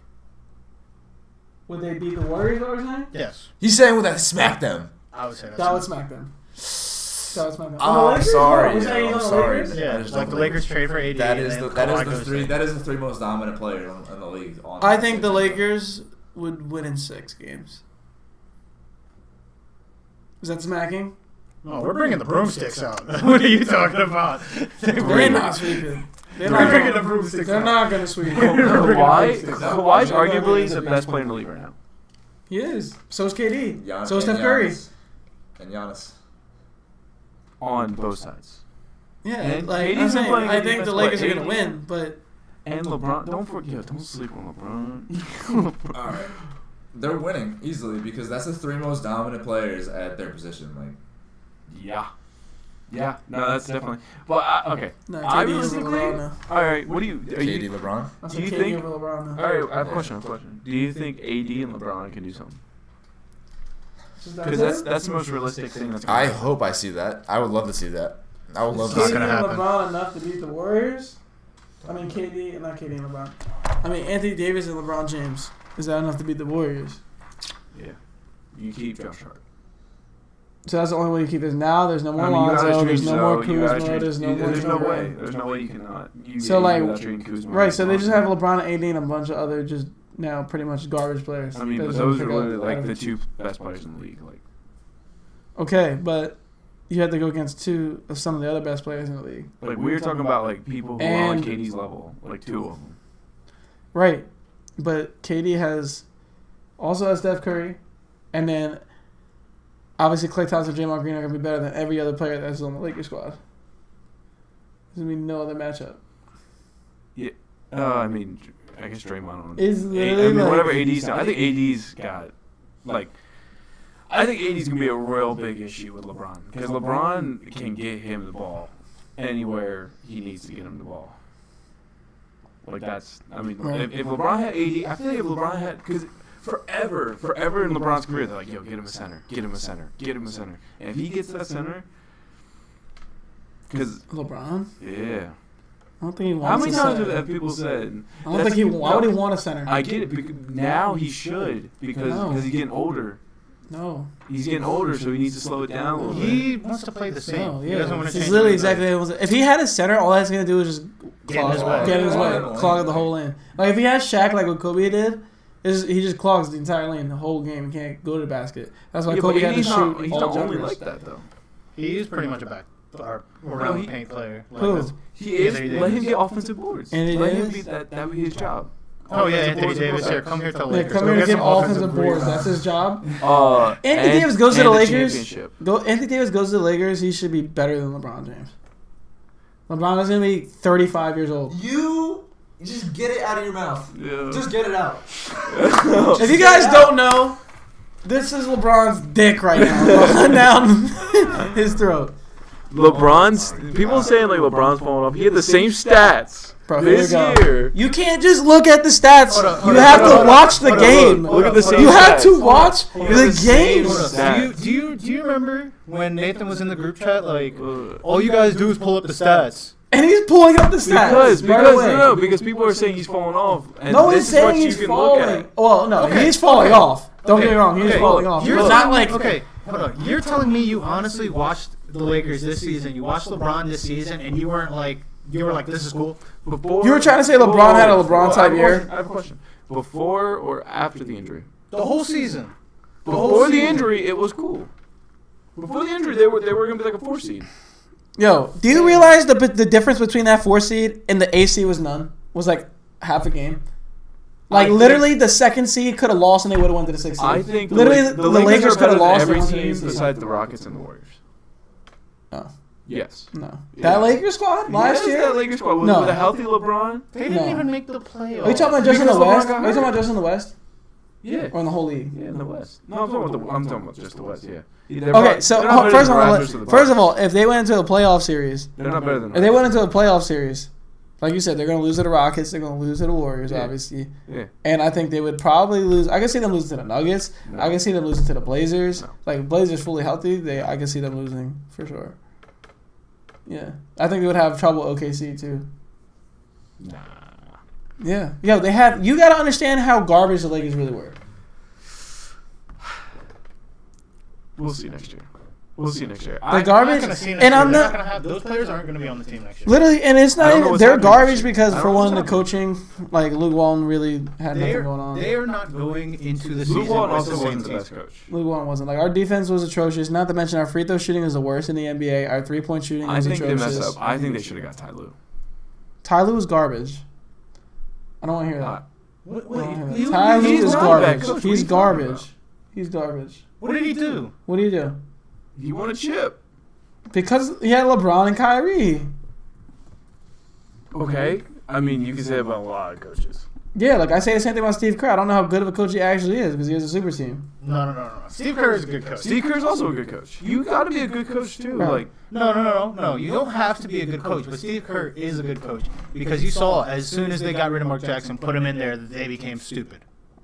Would they beat the Warriors? What we're saying? Yes. He's saying would that smack them? I would say that's That would smack them. That would smack them. Oh, I'm sorry. We're saying I'm on the sorry. Lakers? Yeah, I just like don't the Lakers trade for AD. That and is then the Kawhi goes three. in. That is the three most dominant players in the league. I think the Lakers would win in 6 games. Is that smacking? No, we're bringing the broomsticks out. What are you talking about? They're not sweeping. They're We're not bringing the gonna, broomsticks they're out. not going to sweep. Kawhi's arguably the best player in the league right now. He is. So is KD. Gian- So is and Steph Curry. Giannis. And Giannis. On both sides. Yeah, And like KD's I'm been saying, playing I good think the defense, Lakers but are going to AD win, but And LeBron, don't forget, don't sleep on LeBron. All right. They're winning easily because that's the three most dominant players at their position. Like, Yeah, no, that's definitely. But okay, no, I KD is realistically, LeBron now. all right. What do you? Are KD, you LeBron. I do said you KD think- over LeBron now. all right, I have a question. Do you think AD and LeBron can do something? Is that Because it? that's the most realistic thing that's. Gonna I happen. hope I see that. I would love to see that. I would love Is to not see gonna KD that. and happen. LeBron enough to beat the Warriors? I mean, KD, not KD and LeBron. I mean, Anthony Davis and LeBron James. Is that enough to beat the Warriors? Yeah, you keep Josh Hart. So that's the only way you keep this now. There's no more I mean, you gotta Lonzo. trade There's no more Zoe, you gotta Kuzma. trade- There's no more. There's no Trey way. Brown. There's no way you cannot. So, like, without trading Kuzma. Right, so they just have LeBron and AD and a bunch of other just now pretty much garbage players. I mean, that but just those pick are up really like out the of- two best players in the league. Like, Okay, but you have to go against 2 of some of the other best players in the league. we were talking about like people who are on And- KD's level, like 2 of them. Right, but KD also has Steph Curry, and then obviously Klay Thompson and Draymond Green are gonna be better than every other player that's on the Lakers squad. There's gonna be no other matchup. I mean, I guess Draymond on. Is I literally mean, like- whatever AD's done. I think AD's got like. I think AD's gonna be a real big issue with LeBron because LeBron can get him the ball anywhere he needs to get him the ball. Like that's. I mean, Right. if LeBron had AD, I feel like if LeBron had because. Forever in LeBron's career, they're like, yo, get him a center, get him a center, get him a center. And if he gets that center, because, LeBron? yeah. I don't think he wants. How many a times center. have people said, I don't think he. Why would he want a center? I get it, because now he should, because No. he's getting older. No. He's getting older, so he needs to slow it down a little bit. He wants to play the same. No, He yeah. doesn't want to It's change. literally anything. exactly what he wants. If he had a center, all that's gonna do is just Get in his way. Get in his way. Yeah. Clog the whole lane. Like if he has Shaq, like what Kobe did, he just clogs the entire lane, the whole game. He can't go to the basket. That's why Yeah, Kobe but had to he's shoot not, he's all not only jumpers. like that, though. He is pretty much a back or around No, the he- paint player. Like Who? that's- He is. Anthony Let him Davis. get offensive boards. Anthony Let him Davis? be that. That be his job. Oh yeah, Offensive Anthony boards, Davis. boards. Here, come here to the Yeah, Lakers. come Go here to get get some offensive boards. rebounds. That's his job. Anthony Davis goes to the Lakers. Championship. Anthony Davis goes to the Lakers. He should be better than LeBron James. LeBron is gonna be 35 years old. You just get it out of your mouth. Yeah. Just get it out. If you guys don't know, this is LeBron's dick right now, down his throat. LeBron's people saying like LeBron's falling off. He had the same stats Bro, here this we go. year. You can't just look at the stats. Hold You on, have hold to on, watch the hold on, game. Look at the same You have stats. to watch He the has the same game. stats. Do you remember when Nathan was in the group chat? Like, all you guys do is pull up the stats. And he's pulling up the stats. Because people are saying he's falling off. And No this one's is what saying you he's can look falling. at. Well, no, Okay, he's falling okay. off. Don't get me wrong, he's Okay, falling off. You're But telling not me, like okay, hold on. You're telling me you honestly watched the Lakers this season. You watched LeBron this season, and you weren't like, you were like, this is cool. Before, You were trying to say LeBron had a LeBron type year? I have a question. Before or after the injury? The whole season. Before the injury, it was cool. Before the injury, they were going to be like a 4 seed. Yo, do you realize the difference between that 4 seed and the 8 seed was none? Was like half a game. Like I think- literally, the 2nd seed could have lost and they would have went to the 6th seed. I think literally the Lakers could have lost every and went to the team 8th seed. besides the Rockets and the Warriors. Oh. Yes. No, Yeah. that Lakers squad last Yes, year. that Lakers squad with, No. with a healthy LeBron. They didn't No. even make the playoffs. Are you talking about just in the Because LeBron West? got Are you talking hurt. about just in the West Yeah. or in the whole league? Yeah, in the West. No, I'm talking about just the West. Yeah. Okay, so first of all, if they went into a playoff series, they're not better than. if they went into a playoff series, like you said, they're going to lose to the Rockets. They're going to lose to the Warriors, Yeah. obviously. Yeah. And I think they would probably lose. I can see them losing to the Nuggets. No. I can see them losing to the Blazers. No. Like Blazers fully healthy, I can see them losing for sure. Yeah, I think they would have trouble OKC too. Nah. Yeah, yo, they have. You got to understand how garbage the Lakers really were. We'll see next year. We'll see next year. The garbage, and I'm not not gonna have those players aren't gonna be on the team next year. literally, and it's I not don't know even what's they're happening garbage this year. because I for don't know one, the what's coaching, like Luke Walton really had They nothing going on. are not going into the Luke season Walton with also the same wasn't the team. best coach. Luke Walton wasn't. Like our defense was atrocious. Not to mention our free throw shooting is the worst in the NBA. Our 3-point shooting I was think they atrocious. messed up. I think they should have got Ty Lue. Ty Lue was garbage. I don't want to hear that. Uh, What, I don't wanna hear he- that. Ty Lue he's is not a bad garbage. coach. What are He's you talking garbage. about? He's garbage. what did he do? What do you do? He won a chip. Because he had LeBron and Kyrie. Okay. I mean, you can say about a lot of coaches. Yeah, like I say the same thing about Steve Kerr. I don't know how good of a coach he actually is because he has a super team. No. Steve Kerr is a good coach. Steve Kerr's also a good coach. You got to be a good coach too. Right. Like, No. You don't have to be a good coach, but Steve Kerr is a good coach because you saw as soon as they got rid of Mark Jackson, put him in there, they became stupid.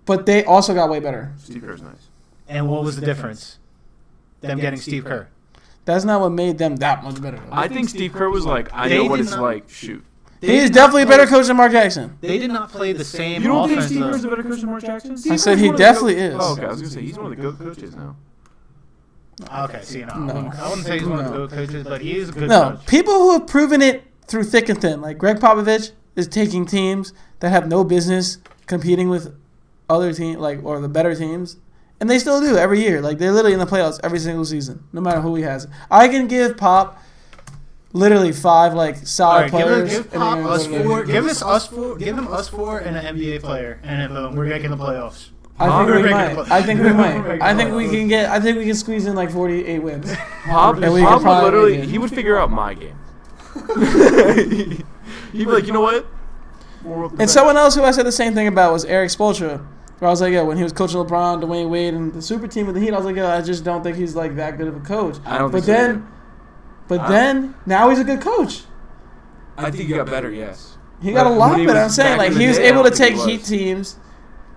But they also got way better. Steve Kerr's nice. And what was the difference? Them getting Steve Kerr. That's not what made them that much better. I think Steve Kerr was like, I They know what did it's not- like. Shoot. They He's did definitely a not better play- coach than Mark Jackson. They did not play the same You don't think offense. Steve though. Kerr's a better coach than Mark Jackson? I said he definitely is. Oh, okay. I was gonna say he's one of the good coaches now. Okay, see, no. No. I wouldn't say he's one of the No. good coaches, but he is a good No, coach. people who have proven it through thick and thin, like Greg Popovich, is taking teams that have no business competing with other teams, like or the better teams, and they still do every year. Like they're literally in the playoffs every single season, no matter who he has. I can give Pop literally 5 like All solid right, players. give and Pop then us go to the- four. Give him us four and an NBA player, and then boom, we're making the playoffs. I think We're we making might. the play- I think we We're might. making I the think we playoffs. can get. I think we can squeeze in like 48 wins. Pop, And we Pop could would probably literally, make it. he would figure out my game. He'd be like, you know what? And someone else who I said the same thing about was Eric Spoelstra. Where I was like, yo, when he was coaching LeBron, Dwayne Wade, and the super team with the Heat, I was like, yo, I just don't think he's like that good of a coach. I don't But think so then, but then now he's a good coach. I think he got better, yes. He got a But lot when he better. was I'm saying back like in the he was day, I able to don't think take he Heat was. teams.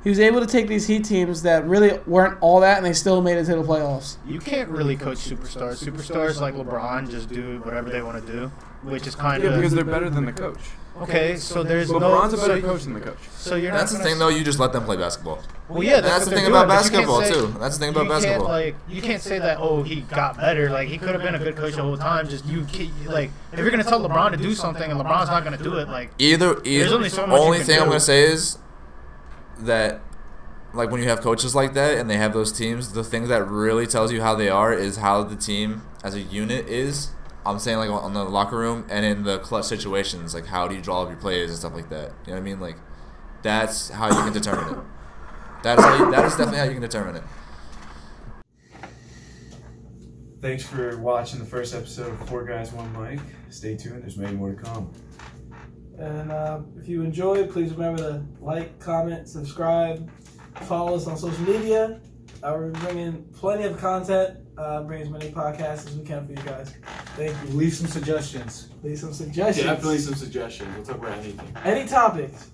He was able to take these Heat teams that really weren't all that, and they still made it to the playoffs. You can't really coach superstars. Superstars like LeBron just do whatever they want to do, which is kind Yeah, of because they're better than the coach. okay. So there's LeBron's a no. better so, coach than the coach. so you're not. That's the gonna thing, though. You just let them play basketball. Well, yeah, That's what the they're thing doing, about but you can't basketball, say- too. That's the thing about you basketball. Can't, you can't say that. Oh, he got better. Like he could have been a good coach the whole time. Just like if you're gonna tell LeBron to do something and LeBron's not gonna do it, like Either only so much you only can thing I'm do. gonna say is that, like, when you have coaches like that and they have those teams, the thing that really tells you how they are is how the team as a unit is. I'm saying, like, on the locker room and in the clutch situations, like, how do you draw up your plays and stuff like that? You know what I mean? Like, that's how you can determine it. That is definitely how you can determine it. Thanks for watching the first episode of 4 Guys, 1 Mic. Stay tuned. There's many more to come. And if you enjoyed, please remember to like, comment, subscribe, follow us on social media. We're bringing plenty of content, bring as many podcasts as we can for you guys. Thank you. leave some suggestions. Leave some suggestions. Definitely some suggestions. We'll talk about anything. Any topics.